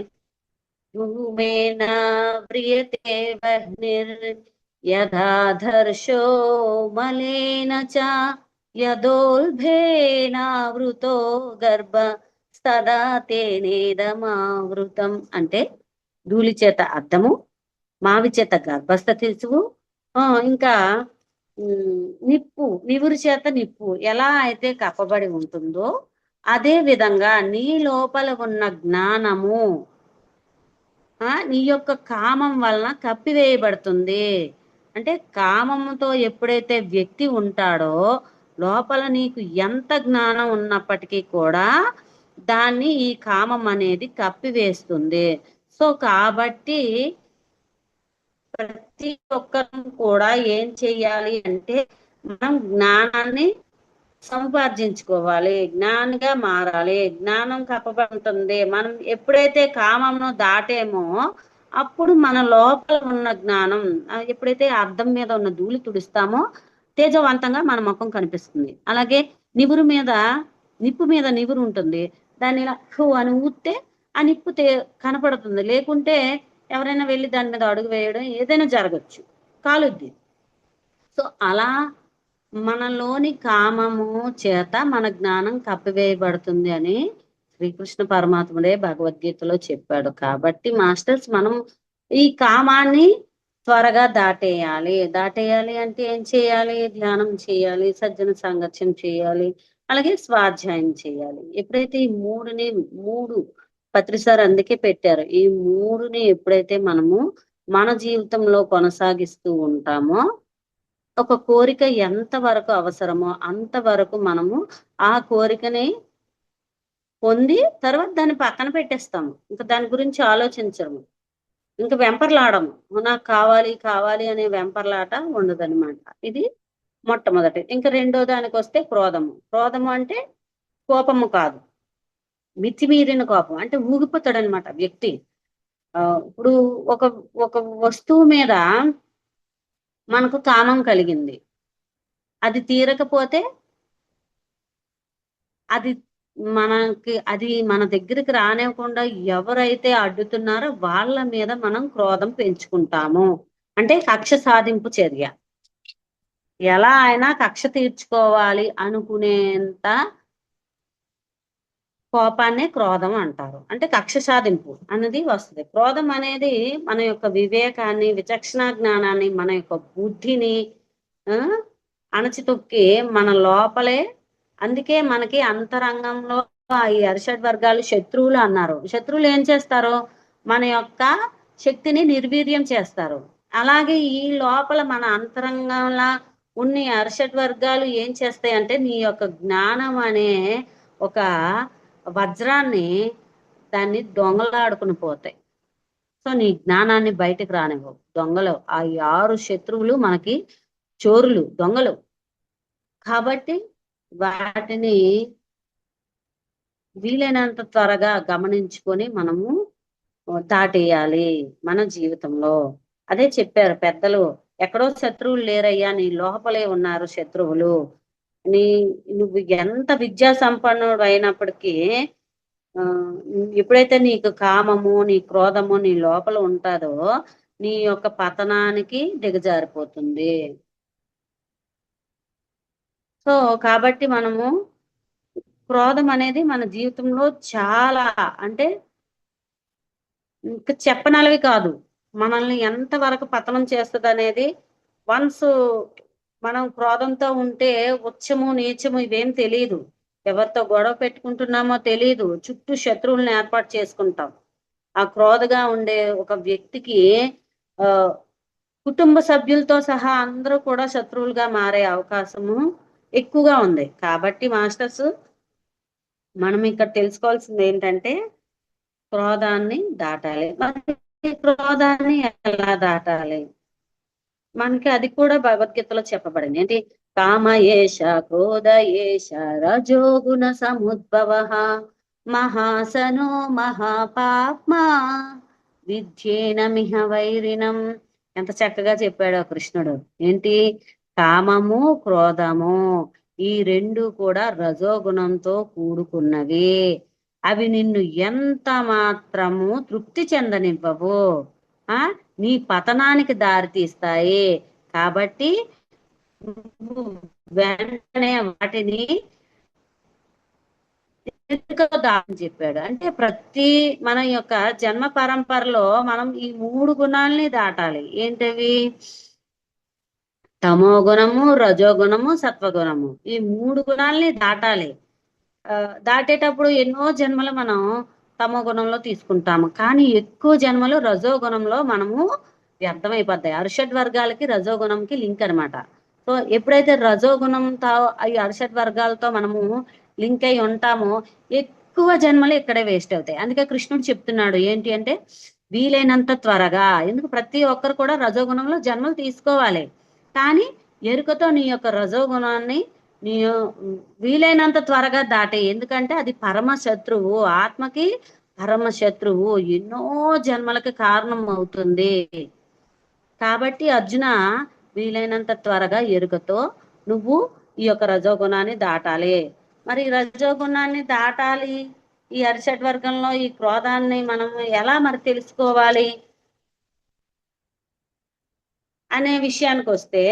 ధూమేన వ్రియతే వహ్నిర్యథాధర్షో మలేన చ యదోల్భేనావృతో గర్భ సదా తేనేదమావృతం. అంటే ధూళి చేత అద్దము, మావి చేత గర్భస్థ శిశువు, ఇంకా నిప్పు, నివురు చేత నిప్పు ఎలా అయితే కప్పబడి ఉంటుందో అదే విధంగా నీ లోపల ఉన్న జ్ఞానము నీ యొక్క కామం వలన కప్పివేయబడుతుంది. అంటే కామముతో ఎప్పుడైతే వ్యక్తి ఉంటాడో లోపల నీకు ఎంత జ్ఞానం ఉన్నప్పటికీ కూడా దాన్ని ఈ కామం అనేది కప్పివేస్తుంది. సో కాబట్టి ప్రతి ఒక్కరు కూడా ఏం చెయ్యాలి అంటే మనం జ్ఞానాన్ని సంపార్జించుకోవాలి, జ్ఞానిగా మారాలి. జ్ఞానం కప్పబడుతుంది. మనం ఎప్పుడైతే కామంను దాటేమో అప్పుడు మన లోపల ఉన్న జ్ఞానం, ఎప్పుడైతే అద్దం మీద ఉన్న ధూళి తుడుస్తామో తేజవంతంగా మన ముఖం కనిపిస్తుంది. అలాగే నివురు మీద, నిప్పు మీద నివురు ఉంటుంది, దాన్ని ఇలా హూ అని ఊస్తే ఆ నిప్పు కనపడుతుంది. లేకుంటే ఎవరైనా వెళ్ళి దాని మీద అడుగు వేయడం ఏదైనా జరగచ్చు, కాలుద్ది. సో అలా మనలోని కామము చేత మన జ్ఞానం కప్పివేయబడుతుంది అని శ్రీకృష్ణ పరమాత్ముడే భగవద్గీతలో చెప్పాడు. కాబట్టి మాస్టర్స్ మనం ఈ కామాన్ని త్వరగా దాటేయాలి. దాటేయాలి అంటే ఏం చేయాలి? ధ్యానం చేయాలి, సజ్జన సాంగత్యం చేయాలి, అలాగే స్వాధ్యాయం చేయాలి. ఎప్పుడైతే ఈ మూడు పత్రిసారి అందుకే పెట్టారు, ఈ మూడుని ఎప్పుడైతే మనము మన జీవితంలో కొనసాగిస్తూ ఉంటామో ఒక కోరిక ఎంత వరకు అవసరమో అంతవరకు మనము ఆ కోరికని పొంది తర్వాత దాన్ని పక్కన పెట్టేస్తాము. ఇంకా దాని గురించి ఆలోచించము, ఇంకా వెంపర్లాడము. నాకు కావాలి కావాలి అనే వెంపర్లాట ఉండదన్నమాట. ఇది మొట్టమొదటి. ఇంకా రెండో దానికి వస్తే క్రోధము. క్రోధము అంటే కోపము కాదు, మితిమీరిన కోపం. అంటే ఊగిపోతాడనమాట వ్యక్తి. ఇప్పుడు ఒక ఒక వస్తువు మీద మనకు కామం కలిగింది, అది తీరకపోతే అది మన దగ్గరికి రానివ్వకుండా ఎవరైతే అడ్డుతున్నారో వాళ్ళ మీద మనం క్రోధం పెంచుకుంటాము. అంటే కక్ష సాధింపు చర్య. ఎలా అయినా కక్ష తీర్చుకోవాలి అనుకునేంత కోపాన్నే క్రోధం అంటారు. అంటే కక్ష సాధింపు అన్నది వస్తుంది. క్రోధం అనేది మన యొక్క వివేకాన్ని, విచక్షణ జ్ఞానాన్ని, మన యొక్క బుద్ధిని అణచితొక్కి మన లోపలే. అందుకే మనకి అంతరంగంలో ఈ అరిషడ్ వర్గాలు శత్రువులు అన్నారు. శత్రువులు ఏం చేస్తారు? మన యొక్క శక్తిని నిర్వీర్యం చేస్తారు. అలాగే ఈ లోపల మన అంతరంగంలో ఉన్న అరిషడ్ వర్గాలు ఏం చేస్తాయి అంటే నీ యొక్క జ్ఞానం అనే ఒక వజ్రాన్ని దాన్ని దొంగలాడుకుని పోతాయి. సో నీ జ్ఞానాన్ని బయటకు రానివ్వవు దొంగలు. ఆ 6 శత్రువులు మనకి చోరులు, దొంగలు. కాబట్టి వాటిని వీలైనంత త్వరగా గమనించుకొని మనము దాటేయాలి మన జీవితంలో. అదే చెప్పారు పెద్దలు, ఎక్కడో శత్రువులు లేరయ్యా, నీ లోపలే ఉన్నారు శత్రువులు. నువ్వు ఎంత విద్యా సంపన్నుడు అయినప్పటికీ ఎప్పుడైతే నీకు కామము, నీ క్రోధము నీ లోపల ఉంటుందో నీ యొక్క పతనానికి దిగజారిపోతుంది. సో కాబట్టి మనము క్రోధం అనేది మన జీవితంలో చాలా, అంటే ఇంకా చెప్పనలవి కాదు, మనల్ని ఎంతవరకు పతనం చేస్తుంది అనేది. వన్స్ మనం క్రోధంతో ఉంటే ఉచ్చము నీచము ఇవేం తెలియదు, ఎవరితో గొడవ పెట్టుకుంటున్నామో తెలియదు, చుట్టూ శత్రువులను ఏర్పాటు చేసుకుంటాం. ఆ క్రోధగా ఉండే ఒక వ్యక్తికి కుటుంబ సభ్యులతో సహా అందరూ కూడా శత్రువులుగా మారే అవకాశము ఎక్కువగా ఉంది. కాబట్టి మాస్టర్స్ మనం ఇక్కడ తెలుసుకోవాల్సింది ఏంటంటే క్రోధాన్ని దాటాలి. క్రోధాన్ని ఎలా దాటాలి? మనకి అది కూడా భగవద్గీతలో చెప్పబడింది. ఏంటి? కామయేష క్రోధయేష రజోగుణ సముద్భవ మహాసనో మహాపాప్మా విద్యేనమిహ వైరినం. ఎంత చక్కగా చెప్పాడో కృష్ణుడు. ఏంటి? కామము క్రోధము ఈ రెండు కూడా రజోగుణంతో కూడుకున్నవి. అవి నిన్ను ఎంత మాత్రము తృప్తి చెందనివ్వవు. ఆ నీ పతనానికి దారి తీస్తాయి. కాబట్టి నువ్వు వెంటనే వాటిని దాని చెప్పాడు. అంటే ప్రతి మన యొక్క జన్మ పరంపరలో మనం ఈ 3 గుణాలని దాటాలి. ఏంటవి? తమో గుణము, రజోగుణము, సత్వగుణము. ఈ 3 గుణాలని దాటాలి. దాటేటప్పుడు ఎన్నో జన్మలు మనం తమో గుణంలో తీసుకుంటాము. కానీ ఎక్కువ జన్మలు రజోగుణంలో మనము వ్యర్థమైపోతాయి. అరిషడ్ వర్గాలకి రజోగుణంకి లింక్ అనమాట. సో ఎప్పుడైతే రజోగుణంతో ఈ అరిషడ్ వర్గాలతో మనము లింక్ అయి ఉంటామో ఎక్కువ జన్మలు ఇక్కడే వేస్ట్ అవుతాయి. అందుకే కృష్ణుడు చెప్తున్నాడు ఏంటి అంటే వీలైనంత త్వరగా. ఎందుకు ప్రతి ఒక్కరు కూడా రజోగుణంలో జన్మలు తీసుకోవాలి. కానీ ఎరుకతో నీ యొక్క రజోగుణాన్ని నీ వీలైనంత త్వరగా దాటే. ఎందుకంటే అది పరమ శత్రువు, ఆత్మకి పరమ శత్రువు, ఎన్నో జన్మలకి కారణం అవుతుంది. కాబట్టి అర్జున వీలైనంత త్వరగా ఎరుకతో నువ్వు ఈ యొక్క రజోగుణాన్ని దాటాలి. మరి రజోగుణాన్ని దాటాలి, ఈ అరిషడ్ వర్గంలో ఈ క్రోధాన్ని మనం ఎలా మరి తెలుసుకోవాలి అనే విషయానికి వస్తే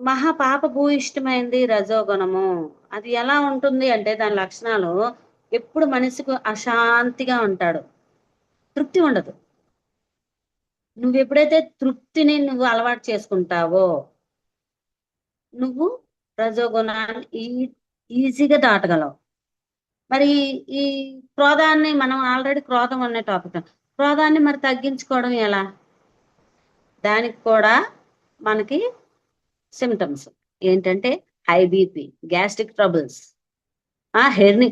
మహాపాప భూయిష్టమైంది రజోగుణము. అది ఎలా ఉంటుంది అంటే దాని లక్షణాలు ఎప్పుడు మనిషికి అశాంతిగా ఉంటాడు, తృప్తి ఉండదు. నువ్వు ఎప్పుడైతే తృప్తిని నువ్వు అలవాటు చేసుకుంటావో నువ్వు రజోగుణాన్ని ఈజీగా దాటగలవు. మరి ఈ క్రోధాన్ని మనం ఆల్రెడీ క్రోధం అనే టాపిక్, క్రోధాన్ని మరి తగ్గించుకోవడం ఎలా? దానికి కూడా మనకి సిమ్టమ్స్ ఏంటంటే హై బీపీ, గ్యాస్ట్రిక్ ట్రబుల్స్,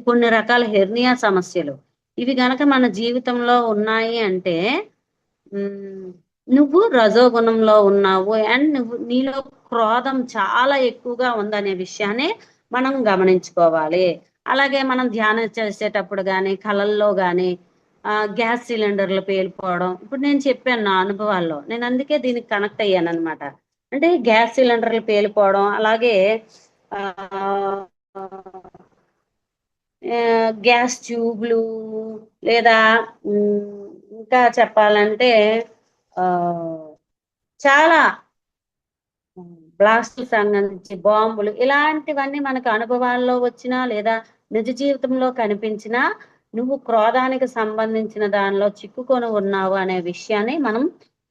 కొన్ని రకాల హెర్నియా సమస్యలు. ఇవి గనక మన జీవితంలో ఉన్నాయి అంటే నువ్వు రజోగుణంలో ఉన్నావు అండ్ నువ్వు నీలో క్రోధం చాలా ఎక్కువగా ఉందనే విషయాన్ని మనం గమనించుకోవాలి. అలాగే మనం ధ్యానం చేసేటప్పుడు కానీ కళల్లో కానీ గ్యాస్ సిలిండర్లు పేలిపోవడం, ఇప్పుడు నేను చెప్పాను నా అనుభవాల్లో, నేను అందుకే దీనికి కనెక్ట్ అయ్యాను అనమాట. అంటే గ్యాస్ సిలిండర్లు పేలిపోవడం, అలాగే గ్యాస్ ట్యూబ్లు, లేదా ఇంకా చెప్పాలంటే చాలా బ్లాస్ట్ సంబంధించి బాంబులు, ఇలాంటివన్నీ మనకు అనుభవాల్లో వచ్చినా లేదా నిజ జీవితంలో కనిపించినా నువ్వు క్రోధానికి సంబంధించిన దానిలో చిక్కుకొని ఉన్నావు అనే విషయాన్ని మనం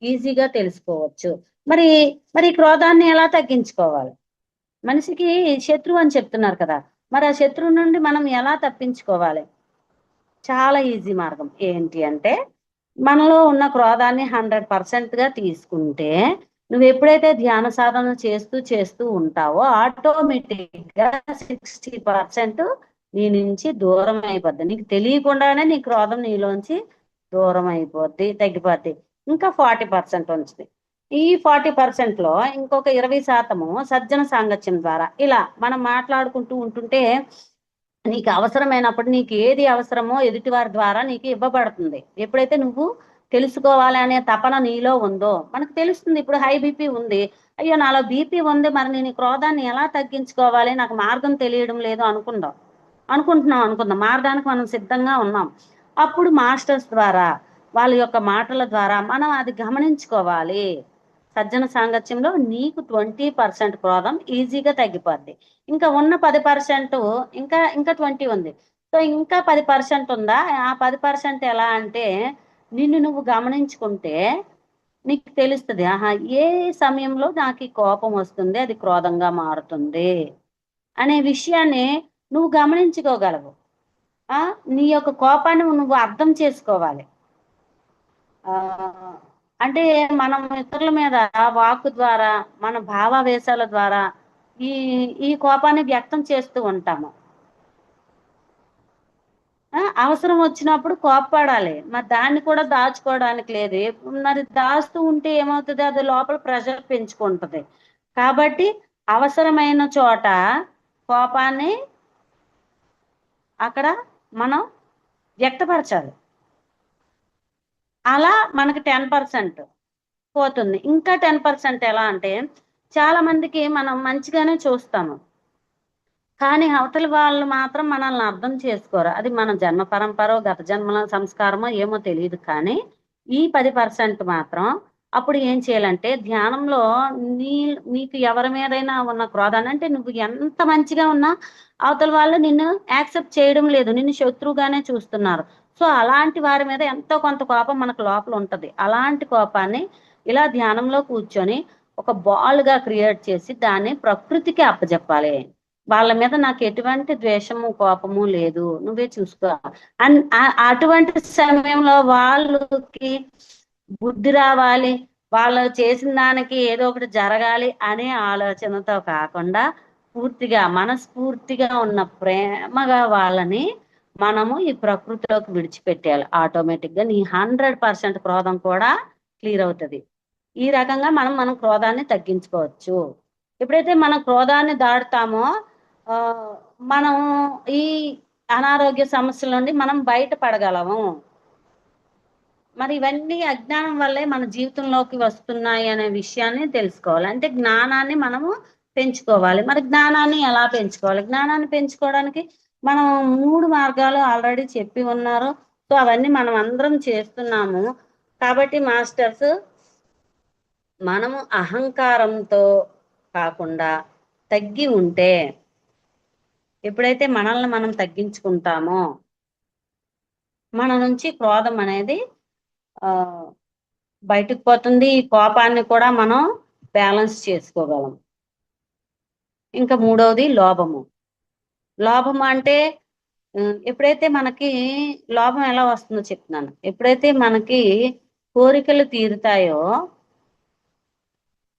ఈజీగా తెలుసుకోవచ్చు. మరి మరి క్రోధాన్ని ఎలా తగ్గించుకోవాలి? మనిషికి శత్రువు అని చెప్తున్నారు కదా, మరి ఆ శత్రువు నుండి మనం ఎలా తప్పించుకోవాలి? చాలా ఈజీ మార్గం ఏంటి అంటే మనలో ఉన్న క్రోధాన్ని 100%గా తీసుకుంటే నువ్వు ఎప్పుడైతే ధ్యాన సాధన చేస్తూ చేస్తూ ఉంటావో ఆటోమేటిక్ గా 60% నీ నుంచి దూరం అయిపోద్ది. నీకు తెలియకుండానే నీ క్రోధం నీలోంచి దూరం అయిపోద్ది, తగ్గిపోద్ది. ఇంకా 40% ఉంచుది. ఈ 40% లో ఇంకొక 20% సజ్జన సాంగత్యం ద్వారా ఇలా మనం మాట్లాడుకుంటూ ఉంటుంటే నీకు అవసరమైనప్పుడు నీకు ఏది అవసరమో ఎదుటివారి ద్వారా నీకు ఇవ్వబడుతుంది. ఎప్పుడైతే నువ్వు తెలుసుకోవాలి అనే తపన నీలో ఉందో మనకు తెలుస్తుంది. ఇప్పుడు హై బీపీ ఉంది, అయ్యో నాలో బీపీ ఉంది, మరి నేను క్రోధాన్ని ఎలా తగ్గించుకోవాలి, నాకు మార్గం తెలియడం లేదు అనుకుందాం, మారడానికి మనం సిద్ధంగా ఉన్నాం. అప్పుడు మాస్టర్స్ ద్వారా వాళ్ళ యొక్క మాటల ద్వారా మనం అది గమనించుకోవాలి. సజ్జన సాంగత్యంలో నీకు 20% క్రోధం ఈజీగా తగ్గిపోద్ది. ఇంకా ఉన్న 10% ఇంకా ఇంకా 20 ఉంది. సో ఇంకా 10% ఉందా? ఆ 10% ఎలా అంటే నిన్ను నువ్వు గమనించుకుంటే నీకు తెలుస్తుంది, ఆహా ఏ సమయంలో నాకు ఈ కోపం వస్తుంది, అది క్రోధంగా మారుతుంది అనే విషయాన్ని నువ్వు గమనించుకోగలవు. నీ యొక్క కోపాన్ని నువ్వు అర్థం చేసుకోవాలి. అంటే మనం ఇతరుల మీద వాక్కు ద్వారా మన భావావేశాల ద్వారా ఈ ఈ కోపాన్ని వ్యక్తం చేస్తూ ఉంటాము. అవసరం వచ్చినప్పుడు కోప్పడాలి, మరి దాన్ని కూడా దాచుకోవడానికి లేదు. మరి దాస్తూ ఉంటే ఏమవుతుంది, అది లోపల ప్రెషర్ పెంచుకుంటది. కాబట్టి అవసరమైన చోట కోపాన్ని అక్కడ మనం వ్యక్తపరచాలి. అలా మనకి 10% పోతుంది. ఇంకా 10% ఎలా అంటే చాలా మందికి మనం మంచిగానే చూస్తాము, కానీ అవతలి వాళ్ళు మాత్రం మనల్ని అర్థం చేసుకోరు. అది మన జన్మ పరంపరో, గత జన్మల సంస్కారమో ఏమో తెలీదు కానీ, ఈ 10% మాత్రం అప్పుడు ఏం చేయాలంటే ధ్యానంలో నీ నీకు ఎవరి మీదైనా ఉన్న క్రోధాన్ని అంటే నువ్వు ఎంత మంచిగా ఉన్నా అవతల వాళ్ళు నిన్ను యాక్సెప్ట్ చేయడం లేదు. నిన్ను శత్రువుగానే చూస్తున్నారు. సో, అలాంటి వారి మీద ఎంతో కొంత కోపం మనకు లోపల ఉంటది. అలాంటి కోపాన్ని ఇలా ధ్యానంలో కూర్చొని ఒక బాల్‌గా క్రియేట్ చేసి దాన్ని ప్రకృతికి అప్పజెప్పాలి. వాళ్ళ మీద నాకు ఎటువంటి ద్వేషము, కోపము లేదు. నువ్వే చూసుకో. అటువంటి సమయంలో వాళ్ళకి బుద్ధి రావాలి. వాళ్ళు చేసిన దానికి ఏదో ఒకటి జరగాలి అనే ఆలోచనతో కాకుండా, పూర్తిగా మనస్ఫూర్తిగా ఉన్న ప్రేమగా వాళ్ళని మనము ఈ ప్రకృతిలోకి విడిచిపెట్టేయాలి. ఆటోమేటిక్‌గా నీ 100% క్రోధం కూడా క్లియర్ అవుతది. ఈ రకంగా మనం క్రోధాన్ని తగ్గించుకోవచ్చు. ఎప్పుడైతే మనం క్రోధాన్ని దాటుతామో ఆహ్, మనం ఈ అనారోగ్య సమస్యల నుండి మనం బయటపడగలము. మరి ఇవన్నీ అజ్ఞానం వల్లే మన జీవితంలోకి వస్తున్నాయి అనే విషయాన్ని తెలుసుకోవాలి. అంటే జ్ఞానాన్ని మనము పెంచుకోవాలి. మరి జ్ఞానాన్ని ఎలా పెంచుకోవాలి? జ్ఞానాన్ని పెంచుకోవడానికి మనం 3 మార్గాలు ఆల్రెడీ చెప్పి ఉన్నారు. సో, అవన్నీ మనం అందరం చేస్తున్నాము. కాబట్టి మాస్టర్స్ మనము అహంకారంతో కాకుండా తగ్గి ఉంటే, ఎప్పుడైతే మనల్ని మనం తగ్గించుకుంటామో, మన నుంచి క్రోధం అనేది ఆహ్, బయటకు పోతుంది. ఈ కోపాన్ని కూడా మనం బ్యాలెన్స్ చేసుకోగలం. ఇంకా మూడవది లోభము. లోభం అంటే ఎప్పుడైతే మనకి లోభం ఎలా వస్తుందో చెప్తున్నాను. ఎప్పుడైతే మనకి కోరికలు తీరుతాయో,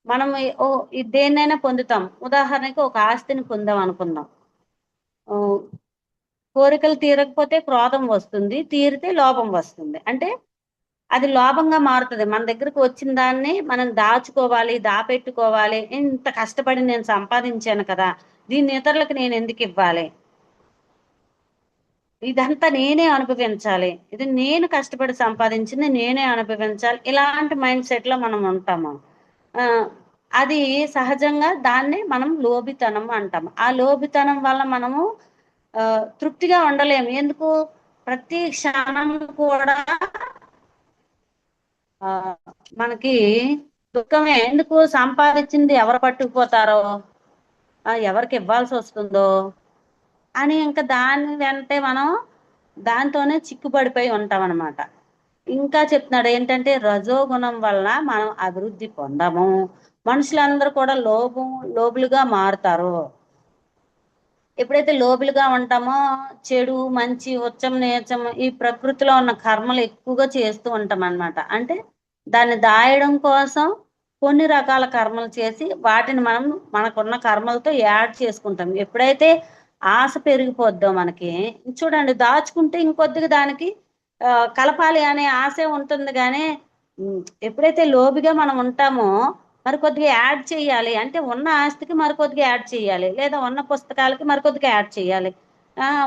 మనం దేన్నైనా పొందుతాం. ఉదాహరణకి ఒక ఆస్తిని పొందాం అనుకుందాం. ఆహ్, కోరికలు తీరకపోతే క్రోధం వస్తుంది. తీరితే లోభం వస్తుంది. అంటే అది లోభంగా మారుతది. మన దగ్గరకు వచ్చిన దాన్ని మనం దాచుకోవాలి, దాపెట్టుకోవాలి. ఇంత కష్టపడి నేను సంపాదించాను కదా! దీన్ని ఇతరులకు నేనెందుకివ్వాలి? ఇదంతా నేనే అనుభవించాలి. ఇది నేను కష్టపడి సంపాదించింది నేనే అనుభవించాలి. ఇలాంటి మైండ్ సెట్‌లో మనం ఉంటాము. ఆహ్, అది సహజంగా దాన్నే మనం లోభితనం అంటాం. ఆ లోభితనం వల్ల మనము తృప్తిగా ఉండలేము. ఎందుకు? ప్రతి క్షణం కూడా మనకి దుఃఖమే. ఎందుకు? సంపాదిచ్చింది ఎవరు పట్టుకుపోతారో, ఎవరికివ్వాల్సొస్తుందో అని ఇంక దాని వెంటే మనం దాంతోనే చిక్కుపడిపోయి ఉంటామనమాట. ఇంకా చెప్తున్నాడు ఏంటంటే, రజోగుణం వల్ల మనం అభివృద్ధి పొందము. మనుషులందరూ కూడా లోబులుగా మారుతారు. ఎప్పుడైతే లోబులుగా ఉంటామో, చెడు, మంచి, ఉచ్చం, నీచం ఈ ప్రకృతిలో ఉన్న కర్మలు ఎక్కువగా చేస్తూ ఉంటామనమాట. అంటే దాన్ని దాయడం కోసం కొన్ని రకాల కర్మలు చేసి, వాటిని మనం మనకున్న కర్మలతో యాడ్ చేసుకుంటాం. ఎప్పుడైతే ఆశ పెరిగిపోద్దో మనకి చూడండి దాచుకుంటే ఇంకొద్దిగా దానికి కలపాలి అనే ఆశే ఉంటుంది గానీ, ఎప్పుడైతే లోబిగా మనం ఉంటామో మరి కొద్దిగా యాడ్ చేయాలి. అంటే ఉన్న ఆస్తికి మరి కొద్దిగా యాడ్ చేయాలి. లేదా ఉన్న పుస్తకాలకి మరి కొద్దిగా యాడ్ చేయాలి.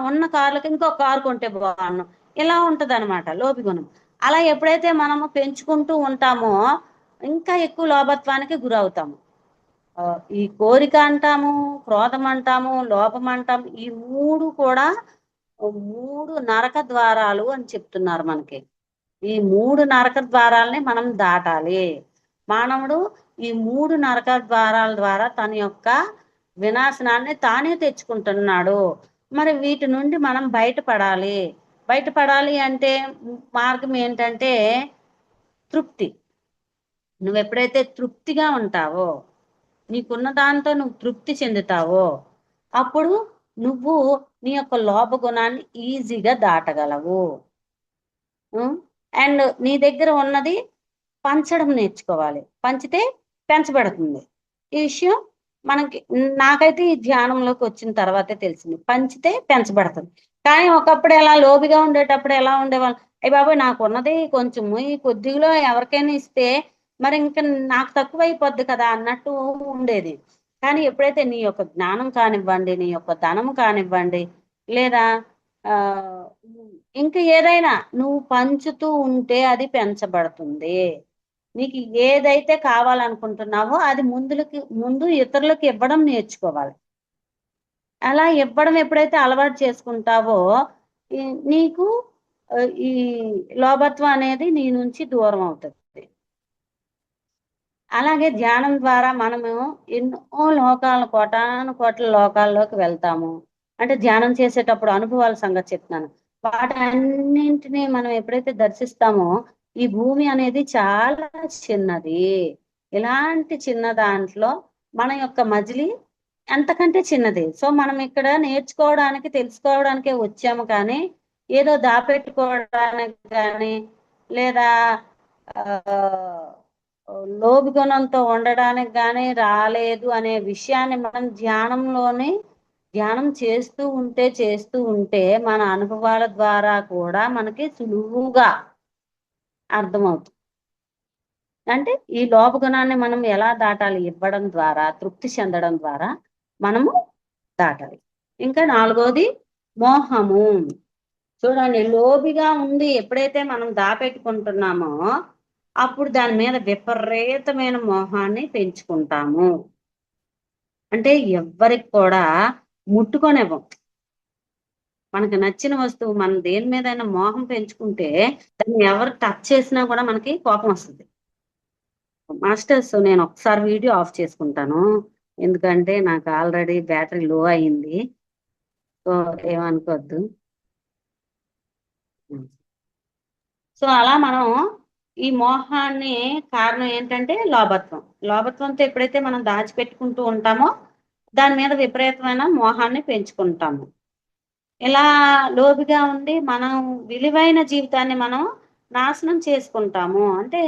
ఉన్న కార్‌లకి ఇంకో కార్ కొంటే బావున్ను. ఇలా ఉంటదనమాట లోభి గుణం. అలా ఎప్పుడైతే మనము పెంచుకుంటూ ఉంటామో, ఇంకా ఎక్కువ లోభత్వానికి గురవుతాము. ఈ కోరిక అంటాము, క్రోధం అంటాము, లోభం అంటాము. ఈ 3 కూడా 3 నరక ద్వారాలు అని చెప్తున్నారు మనకి. ఈ 3 నరక ద్వారాల్ని మనం దాటాలి. మానవుడు ఈ 3 నరక ద్వారాల ద్వారా తన యొక్క వినాశనాన్ని తానే తెచ్చుకుంటున్నాడు. మరి వీటి నుండి మనం బయటపడాలి. బయటపడాలి అంటే మార్గం ఏంటంటే తృప్తి. నువ్వెప్పుడైతే తృప్తిగా ఉంటావో, నీకున్న దాంతో నువ్వు తృప్తి చెందుతావో, అప్పుడు నువ్వు నీ యొక్క లోభ గుణాన్ని ఈజీగా దాటగలవు. హ్మ్. అండ్ నీ దగ్గర ఉన్నది పంచడం నేర్చుకోవాలి. పంచితే పెంచబడుతుంది. ఈ విషయం మనకి నాకైతే ఈ ధ్యానంలోకొచ్చిన తర్వాతే తెలిసింది. పంచితే పెంచబడతది. కానీ ఒకప్పుడు ఎలా లోబిగా ఉండేటప్పుడు ఎలా ఉండేవాళ్ళం, అయ్య బాబోయ్! నాకున్నది కొంచెము ఈ కొద్దిలో ఎవరికైనా ఇస్తే మరి ఇంక నాకు తక్కువైపోద్ది కదా! అన్నట్టు ఉండేది. కానీ ఎప్పుడైతే నీ యొక్క జ్ఞానం కానివ్వండి, నీ యొక్క ధనం కానివ్వండి, లేదా ఆహ్, ఇంక ఏదైనా నువ్వు పంచుతూ ఉంటే అది పెంచబడుతుంది. నీకు ఏదైతే కావాలనుకుంటున్నావో అది ముందు ఇతరులకు ఇవ్వడం నేర్చుకోవాలి. అలా ఇవ్వడం ఎప్పుడైతే అలవాటు చేసుకుంటావో నీకు ఈ లోభత్వం అనేది నీ నుంచి దూరం అవుతుంది. అలాగే ధ్యానం ద్వారా మనము ఎన్నో లోకాలు, కోటాను కోట్ల లోకాల్లోకి వెళ్తాము. అంటే ధ్యానం చేసేటప్పుడు అనుభవాల సంగతి చెప్తున్నాను. వాటన్నింటిని మనం ఎప్పుడైతే దర్శిస్తామో ఈ భూమి అనేది చాలా చిన్నది. ఇలాంటి చిన్న దాంట్లో మన యొక్క మజిలీ అంతకంటే చిన్నది. సో మనం ఇక్కడ నేర్చుకోవడానికి, తెలుసుకోవడానికే వచ్చాము కానీ ఏదో దాపెట్టుకోవడానికి కానీ లేదా ఆహ్, లోభి గుణంతో ఉండడానికి గాని రాలేదు అనే విషయాన్ని మనం ధ్యానం చేస్తూ ఉంటే మన అనుభవాల ద్వారా కూడా మనకి సులువుగా అర్థమవుతుంది. అంటే ఈ లోభ గుణాన్ని మనం ఎలా దాటాలి? ఇవ్వడం ద్వారా, తృప్తి చెందడం ద్వారా మనము దాటాలి. ఇంకా నాలుగోది మోహము. చూడండి, లోభిగా ఉంది ఎప్పుడైతే మనం దాపెట్టుకుంటున్నామో అప్పుడు దాని మీద విపరీతమైన మోహాన్ని పెంచుకుంటాము. అంటే ఎవ్వరికి కూడా ముట్టుకోనివ్వం. మనకు నచ్చిన వస్తువు మనం దేని మీదైనా మోహం పెంచుకుంటే దాన్ని ఎవరు టచ్ చేసినా కూడా మనకి కోపం వస్తుంది. మాస్టర్స్, నేను ఒకసారి వీడియో ఆఫ్ చేసుకుంటాను. ఎందుకంటే నాకు ఆల్రెడీ బ్యాటరీ లో అయింది. సో ఏమనుకోవద్దు. సో అలా మనం ఈ మోహాన్ని కారణం ఏంటంటే లోభత్వం. లోభత్వంతో ఎప్పుడైతే మనం దాచిపెట్టుకుంటూ ఉంటామో దాని మీద విపరీతమైన మోహాన్ని పెంచుకుంటాము. ఇలా లోబిగా ఉండి మనం విలువైన జీవితాన్ని మనం నాశనం చేసుకుంటాము. అంటే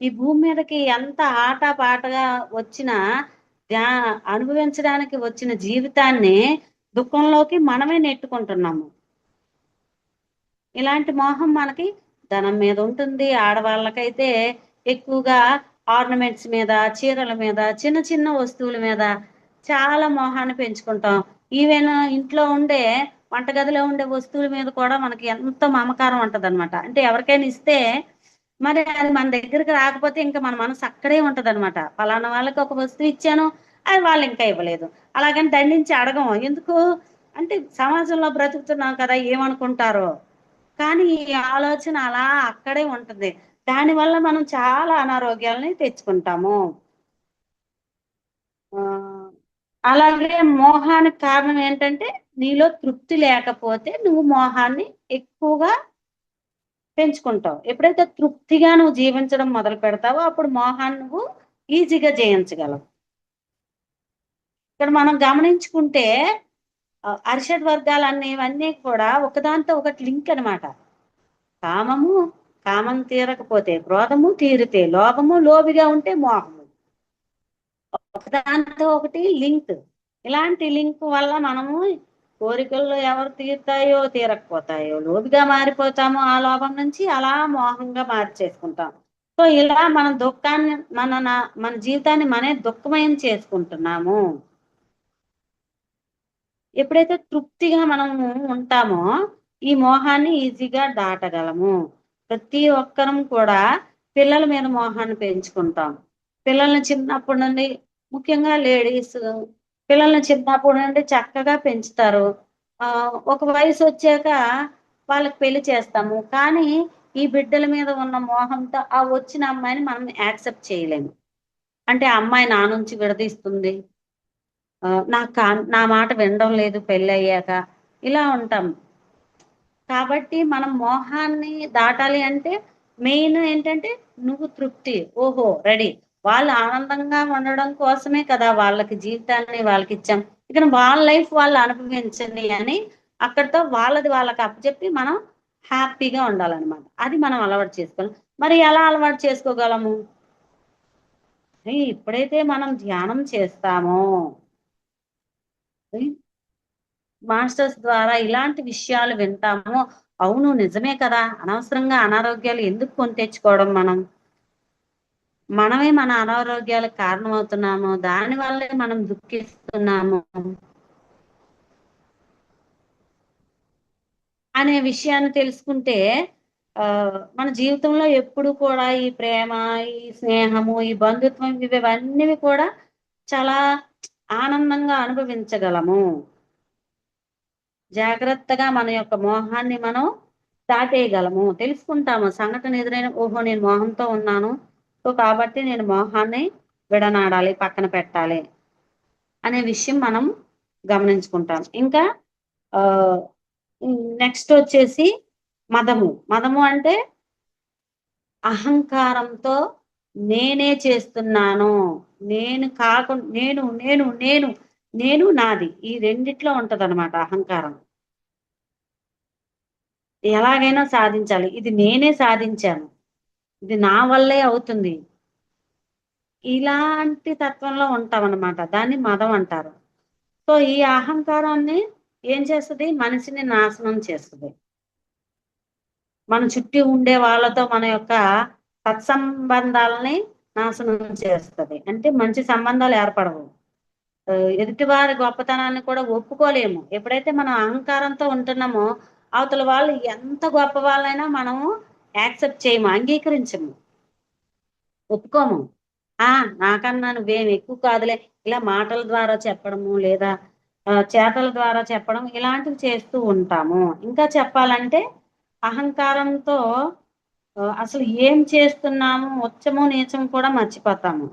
ఈ భూమి మీదకి ఎంత ఆటపాటగా వచ్చినా అనుభవించడానికి వచ్చిన జీవితాన్ని దుఃఖంలోకి మనమే నెట్టుకుంటున్నాము. ఇలాంటి మోహం మనకి ధనం మీద ఉంటుంది. ఆడవాళ్ళకైతే ఎక్కువగా ఆర్నమెంట్స్ మీద, చీరల మీద, చిన్న చిన్న వస్తువుల మీద చాలా మోహాన్ని పెంచుకుంటాం. ఈవెన్ ఇంట్లో ఉండే వంటగదిలో ఉండే వస్తువుల మీద కూడా మనకి ఎంతో మమకారం ఉంటదనమాట. అంటే ఎవరికైనా ఇస్తే మరి అది మన దగ్గరికి రాకపోతే ఇంకా మన మనసు అక్కడే ఉంటదనమాట. పలానా వాళ్ళకి ఒక వస్తువు ఇచ్చాను, అది వాళ్ళు ఇంకా ఇవ్వలేదు. అలాగని దండించి అడగం. ఎందుకు? అంటే సమాజంలో బ్రతుకుతున్నాం కదా, ఏమనుకుంటారో. కానీ ఈ ఆలోచన అలా అక్కడే ఉంటుంది. దానివల్ల మనం చాలా అనారోగ్యాలని తెచ్చుకుంటాము. ఆహ్, అలాగే మోహానికి కారణం ఏంటంటే, నీలో తృప్తి లేకపోతే నువ్వు మోహాన్ని ఎక్కువగా పెంచుకుంటావు. ఎప్పుడైతే తృప్తిగా నువ్వు జీవించడం మొదలు పెడతావో, అప్పుడు మోహాన్ని నువ్వు ఈజీగా జయించగలవు. ఇక్కడ మనం గమనించుకుంటే అరిషడ్ వర్గాలన్నీ ఇవన్నీ కూడా ఒకదానితో ఒకటి లింక్ అనమాట. కామము, కామం తీరకపోతే క్రోధము, తీరితే లోభము, లోభిగా ఉంటే మోహము. ఒకదానితో ఒకటి లింక్. ఇలాంటి లింక్ వల్ల మనము కోరికల్లో ఎవరు తీరుతాయో, తీరకపోతాయో లోభిగా మారిపోతాము. ఆ లోభం నుంచి అలా మోహంగా మార్చేసుకుంటాం. సో ఇలా మన దుఃఖాన్ని మన జీవితాన్ని మనే దుఃఖమయం చేసుకుంటున్నాము. ఎప్పుడైతే తృప్తిగా మనము ఉంటామో ఈ మోహాన్ని ఈజీగా దాటగలము. ప్రతి ఒక్కరం కూడా పిల్లల మీద మోహాన్ని పెంచుకుంటాం. పిల్లల్ని చిన్నప్పటి నుండి, ముఖ్యంగా లేడీస్ పిల్లల్ని చిన్నప్పటి నుండి చక్కగా పెంచుతారు. ఒక వయసు వచ్చాక వాళ్ళకి పెళ్లి చేస్తాము. కానీ ఈ బిడ్డల మీద ఉన్న మోహంతో ఆ వచ్చిన అమ్మాయిని మనం యాక్సెప్ట్ చేయలేము. అంటే ఆ అమ్మాయి నా నుంచి విడదీస్తుంది. నా మాట వినడం లేదు పెళ్ళయ్యాక. ఇలా ఉంటాం. కాబట్టి మనం మోహాన్ని దాటాలి అంటే మెయిన్ ఏంటంటే నువ్వు తృప్తి. ఓహో! రెడీ. వాళ్ళు ఆనందంగా ఉండడం కోసమే కదా వాళ్ళకి జీవితాన్ని వాళ్ళకిచ్చాం. ఇక వాళ్ళ లైఫ్ వాళ్ళు అనుభవించండి అని అక్కడితో వాళ్ళది వాళ్ళకి అప్పచెప్పి మనం హ్యాపీగా ఉండాలనమాట. అది మనం అలవాటు చేసుకోవాలి. మరి ఎలా అలవాటు చేసుకోగలము? ఎప్పుడైతే మనం ధ్యానం చేస్తామో మాస్టర్స్ ద్వారా ఇలాంటి విషయాలు వింటాము. అవును, నిజమే కదా! అనవసరంగా అనారోగ్యాలు ఎందుకు కొని తెచ్చుకోవడం మనం? మనమే మన అనారోగ్యాలకు కారణమవుతున్నాము. దాని వల్లే మనం దుఃఖిస్తున్నాము అనే విషయాన్ని తెలుసుకుంటే మన జీవితంలో ఎప్పుడు కూడా ఈ ప్రేమ, ఈ స్నేహము, ఈ బంధుత్వం ఇవన్నీవి కూడా చాలా ఆనందంగా అనుభవించగలము. జాగ్రత్తగా మన యొక్క మోహాన్ని మనం దాటేయగలము. తెలుసుకుంటాము సంఘటన ఎదురైన ఓహో! నేను మోహంతో ఉన్నాను. సో, కాబట్టి నేను మోహాన్ని విడనాడాలి, పక్కన పెట్టాలి అనే విషయం మనం గమనించుకుంటాం. ఇంకా ఆహ్, నెక్స్ట్ వచ్చేసి మదము. మదము అంటే అహంకారంతో నేనే చేస్తున్నాను. నేను నాది. ఈ రెండిట్లో ఉంటదనమాట అహంకారం. ఎలాగైనా సాధించాలి. ఇది నేనే సాధించాను. ఇది నా వల్లే అవుతుంది. ఇలాంటి తత్వంలో ఉంటామనమాట. దాన్ని మదం అంటారు. సో, ఈ అహంకారాన్ని ఏం చేస్తది? మనిషిని నాశనం చేస్తది. మన చుట్టూ ఉండే వాళ్ళతో మన యొక్క సత్సంబంధాలని నాశనం చేస్తది. అంటే మంచి సంబంధాలు ఏర్పడవు. ఎదుటివారి గొప్పతనాన్ని కూడా ఒప్పుకోలేము. ఎప్పుడైతే మనం అహంకారంతో ఉంటున్నామో, అవతల వాళ్ళు ఎంత గొప్ప వాళ్ళైనా మనము యాక్సెప్ట్ చేయము, అంగీకరించము, ఒప్పుకోము. ఆ! నాకన్నా నువ్వేమి ఎక్కువ కాదులే. ఇలా మాటల ద్వారా చెప్పడము, లేదా చేతల ద్వారా చెప్పడం ఇలాంటివి చేస్తూ ఉంటాము. ఇంకా చెప్పాలంటే అహంకారంతో అసలు ఏం చేస్తున్నాము, ఉచ్చము, నీచము కూడా మర్చిపోతాము.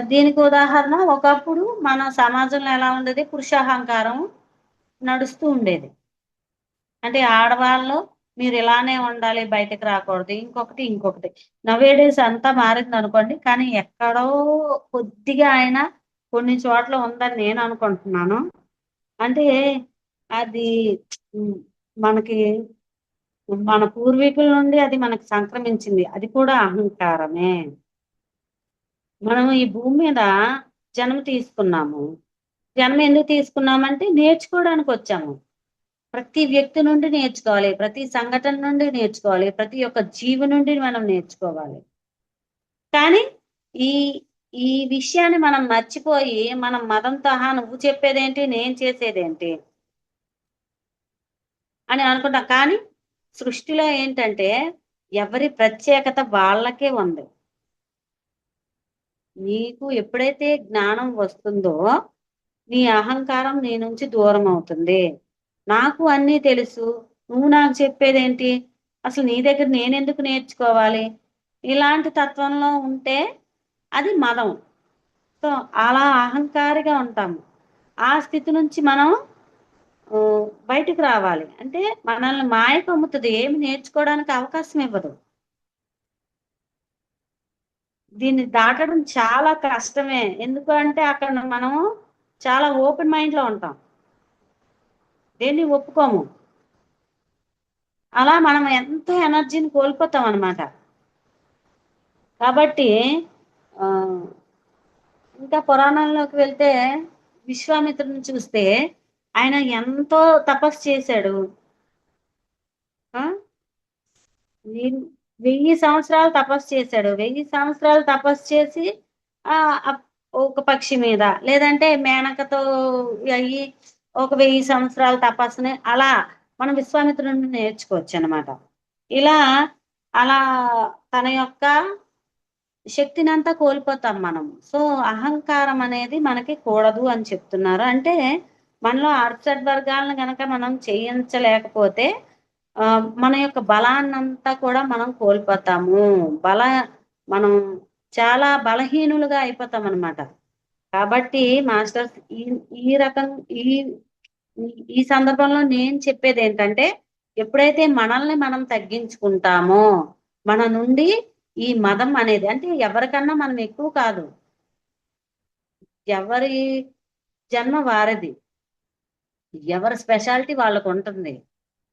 దీనికి ఉదాహరణ ఒకప్పుడు మన సమాజంలో ఎలా ఉండేది పురుషాహంకారం నడుస్తూ ఉండేది. అంటే ఆడవాళ్ళు మీరిలానే ఉండాలి, బయటకి రాకూడదు. ఇంకొకటి. నౌ-ఏ-డేస్ అంతా మారిందనుకోండి. కానీ ఎక్కడో కొద్దిగా అయినా కొన్ని చోట్ల ఉందని నేను అనుకుంటున్నాను. అంటే అది హ్మ్. మనకి మన పూర్వీకుల నుండి అది మనకు సంక్రమించింది. అది కూడా అహంకారమే. మనం ఈ భూమి మీద జన్మ తీసుకున్నాము. జన్మ ఎందుకు తీసుకున్నామంటే నేర్చుకోవడానికొచ్చాము. ప్రతి వ్యక్తి నుండి నేర్చుకోవాలి. ప్రతి సంఘటన నుండి నేర్చుకోవాలి. ప్రతి ఒక్క జీవి నుండి మనం నేర్చుకోవాలి. కానీ ఈ ఈ విషయాన్ని మనం మర్చిపోయి మనం మదంతో ఆహా! నువ్వు చెప్పేదేంటి? నేను చేసేదేంటి? అని అనుకుంటాం. కానీ సృష్టిలో ఏంటంటే ఎవరి ప్రత్యేకత వాళ్ళకే ఉంది. నీకు ఎప్పుడైతే జ్ఞానం వస్తుందో నీ అహంకారం నీ నుంచి దూరమవుతుంది. నాకు అన్నీ తెలుసు. నువ్వు నాకు చెప్పేదేంటి? అసలు నీ దగ్గర నేనెందుకు నేర్చుకోవాలి? ఇలాంటి తత్వంలో ఉంటే అది మదం. సో, అలా అహంకారిగా ఉంటాము. ఆ స్థితి నుంచి మనం బయటికి రావాలి. అంటే మనల్ని మాయ కమ్ముతది. ఏమి నేర్చుకోవడానికి అవకాశం ఇవ్వదు. దీన్ని దాటడం చాలా కష్టమే. ఎందుకు అంటే అక్కడ మనం చాలా ఓపెన్ మైండ్‌లో ఉంటాం. దేన్ని ఒప్పుకోము. అలా మనం ఎంతో ఎనర్జీని కోల్పోతామనమాట. కాబట్టి ఆహ్, ఇంకా పురాణంలోకి వెళ్తే విశ్వామిత్రుడిని చూస్తే ఆయన ఎంతో తపస్సు చేశాడు. ఆ! నేను 1000 సంవత్సరాలు తపస్సు చేశాడు. 1000 సంవత్సరాలు తపస్సు చేసి అప్ ఒక పక్షి మీద లేదంటే మేనకతో అయ్యి ఒక 1000 సంవత్సరాల తపస్సుని అలా మనం విశ్వామిత్రుడి నుండి నేర్చుకోవచ్చనమాట. ఇలా అలా తన యొక్క శక్తినంతా కోల్పోతాం మనం. సో, అహంకారం అనేది మనకి కూడదు అని చెప్తున్నారు. అంటే మనలో అర్షడ్ వర్గాలను గనక మనం చేయించలేకపోతే మన యొక్క బలాన్నంతా కూడా మనం కోల్పోతాము. బల మనం చాలా బలహీనులుగా అయిపోతామనమాట. కాబట్టి మాస్టర్స్ ఈ ఈ రకం ఈ ఈ ఈ సందర్భంలో నేను చెప్పేదేంటంటే, ఎప్పుడైతే మనల్ని మనం తగ్గించుకుంటామో, మన నుండి ఈ మదం అనేది అంటే ఎవరికన్నా మనం ఎక్కువ కాదు. ఎవరి జన్మ వారిది. ఎవరి స్పెషాలిటీ వాళ్ళకుంటుంది.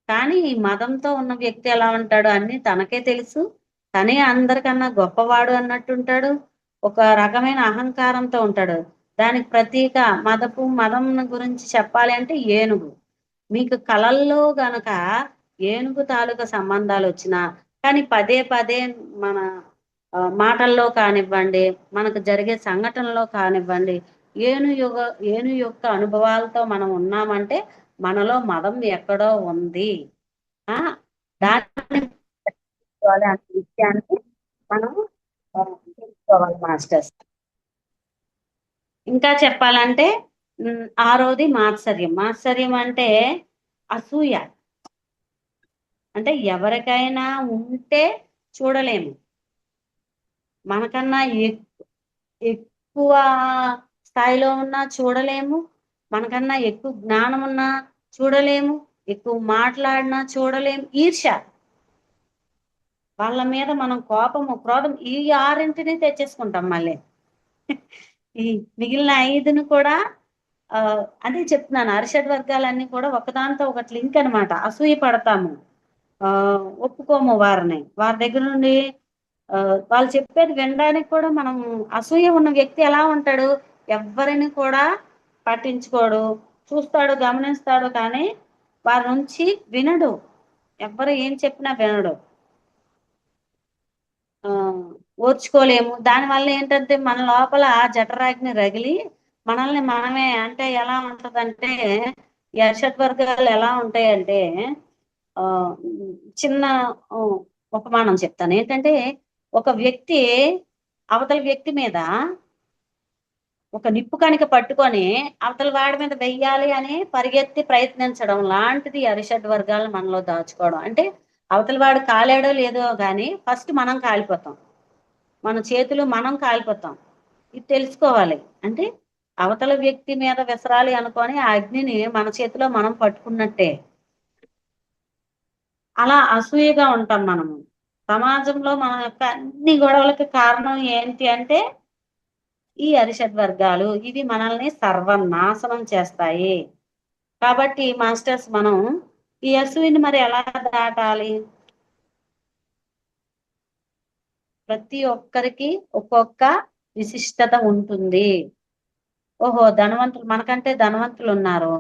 కానీ ఈ మదంతో ఉన్న వ్యక్తి ఎలా ఉంటాడు? అన్నీ తనకే తెలుసు. తనే అందరికన్నా గొప్పవాడు అన్నట్టుంటాడు. ఒక రకమైన అహంకారంతో ఉంటాడు. దానికి ప్రతీక మదం గురించి చెప్పాలి అంటే ఏనుగు. మీకు కలల్లో గనక ఏనుగు తాలూకా సంబంధాలొచ్చినా, కానీ పదే పదే మన మాటల్లో కానివ్వండి, మనకు జరిగే సంఘటనలో కానివ్వండి, ఏను యొక్క అనుభవాలతో మనం ఉన్నామంటే, మనలో మదం ఎక్కడో ఉంది. ఆ! దాన్ని తగ్గించుకోవాలి అనే విషయాన్ని మనం తెలుసుకోవాలి మాస్టర్స్. ఇంకా చెప్పాలంటే ఆరోది మాత్సర్యం. మాత్సర్యం అంటే అసూయ. అంటే ఎవరికైనా ఉంటే చూడలేము. మనకన్నా ఎక్కువ స్థాయిలో ఉన్నా చూడలేము. మనకన్నా ఎక్కువ జ్ఞానం ఉన్నా చూడలేము. ఎక్కువ మాట్లాడినా చూడలేము. ఈర్ష్య. వాళ్ళ మీద మనం కోపము, క్రోధం ఈ 6ని తెచ్చేసుకుంటాం మళ్ళీ. ఈ మిగిలిన 5ని కూడా అదే చెప్తున్నాను. అరిషడ్ వర్గాలన్నీ కూడా ఒకదానితో ఒకటి లింక్ అనమాట. అసూయ పడతాము. ఒప్పుకోము వారిని. వారి దగ్గర నుండి వాళ్ళు చెప్పేది వినడానికి కూడా మనం అసూయ ఉన్న వ్యక్తి ఎలా ఉంటాడు? ఎవ్వరిని కూడా పట్టించుకోడు. చూస్తాడు, గమనిస్తాడు కానీ వారి నుంచి వినడు. ఎవ్వరు ఏం చెప్పినా వినడు. ఆ! ఓర్చుకోలేము. దానివల్ల ఏంటంటే మన లోపల జఠరాగ్ని రగిలి మనల్ని మనమే అంటే ఎలా ఉంటదంటే, ఈ అరిషడ్ వర్గాలు ఎలా ఉంటాయంటే ఆహ్, హ్మ్. చిన్న హ్మ్. ఉపమానం చెప్తాను. ఏంటంటే ఒక వ్యక్తి అవతల వ్యక్తి మీద ఒక నిప్పు కణిక పట్టుకొని అవతల వాడి మీద వెయ్యాలి అని పరిగెత్తి ప్రయత్నించడం లాంటిది అరిషడ్ వర్గాలను మనలో దాచుకోవడం. అంటే అవతల వాడు కాలాడో లేదో గాని ఫస్ట్ మనం కాలిపోతాం. మన చేతులు మనం కాలిపోతాం. ఇది తెలుసుకోవాలి. అంటే అవతల వ్యక్తి మీద విసరాలి అనుకోని ఆ అగ్నిని మన చేతిలో మనం పట్టుకున్నట్టే. అలా అసూయగా ఉంటాం మనము. సమాజంలో మన యొక్క అన్ని గొడవలకి కారణం ఏంటి అంటే ఈ అరిషడ్ వర్గాలు. ఇవి మనల్ని సర్వనాశనం చేస్తాయి. కాబట్టి మాస్టర్స్ మనం ఈ అసూయని మరి ఎలా దాటాలి? ప్రతి ఒక్కరికి ఒక్కొక్క విశిష్టత ఉంటుంది. ఓహో! ధనవంతులు మనకంటే ధనవంతులున్నారు.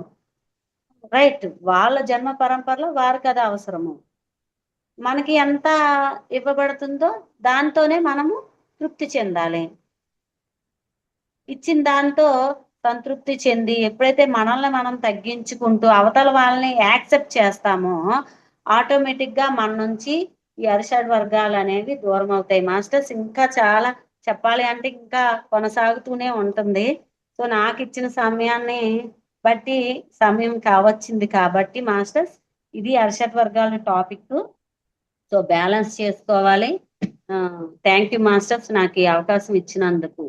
రైట్. వాళ్ళ జన్మ పరంపరలో వారికది అవసరము. మనకి ఎంత ఇవ్వబడుతుందో దాంతోనే మనము తృప్తి చెందాలి. ఇచ్చిన దాంతో సంతృప్తి చెంది ఎప్పుడైతే మనల్ని మనం తగ్గించుకుంటూ అవతల వాళ్ళని యాక్సెప్ట్ చేస్తామో ఆటోమేటిక్‌గా మన నుంచి ఈ అరిషడ్ వర్గాలనేవి దూరమవుతాయి. మాస్టర్స్ ఇంకా చాలా చెప్పాలి అంటే ఇంకా కొనసాగుతూనే ఉంటుంది. సో, నాకిచ్చిన సమయాన్ని బట్టి సమయం కావచ్చింది కాబట్టి మాస్టర్స్ ఇది అరిషడ్ వర్గాల టాపిక్కు. సో, బ్యాలెన్స్ చేసుకోవాలి. థాంక్ యూ మాస్టర్స్ నాకు ఈ అవకాశం ఇచ్చినందుకు.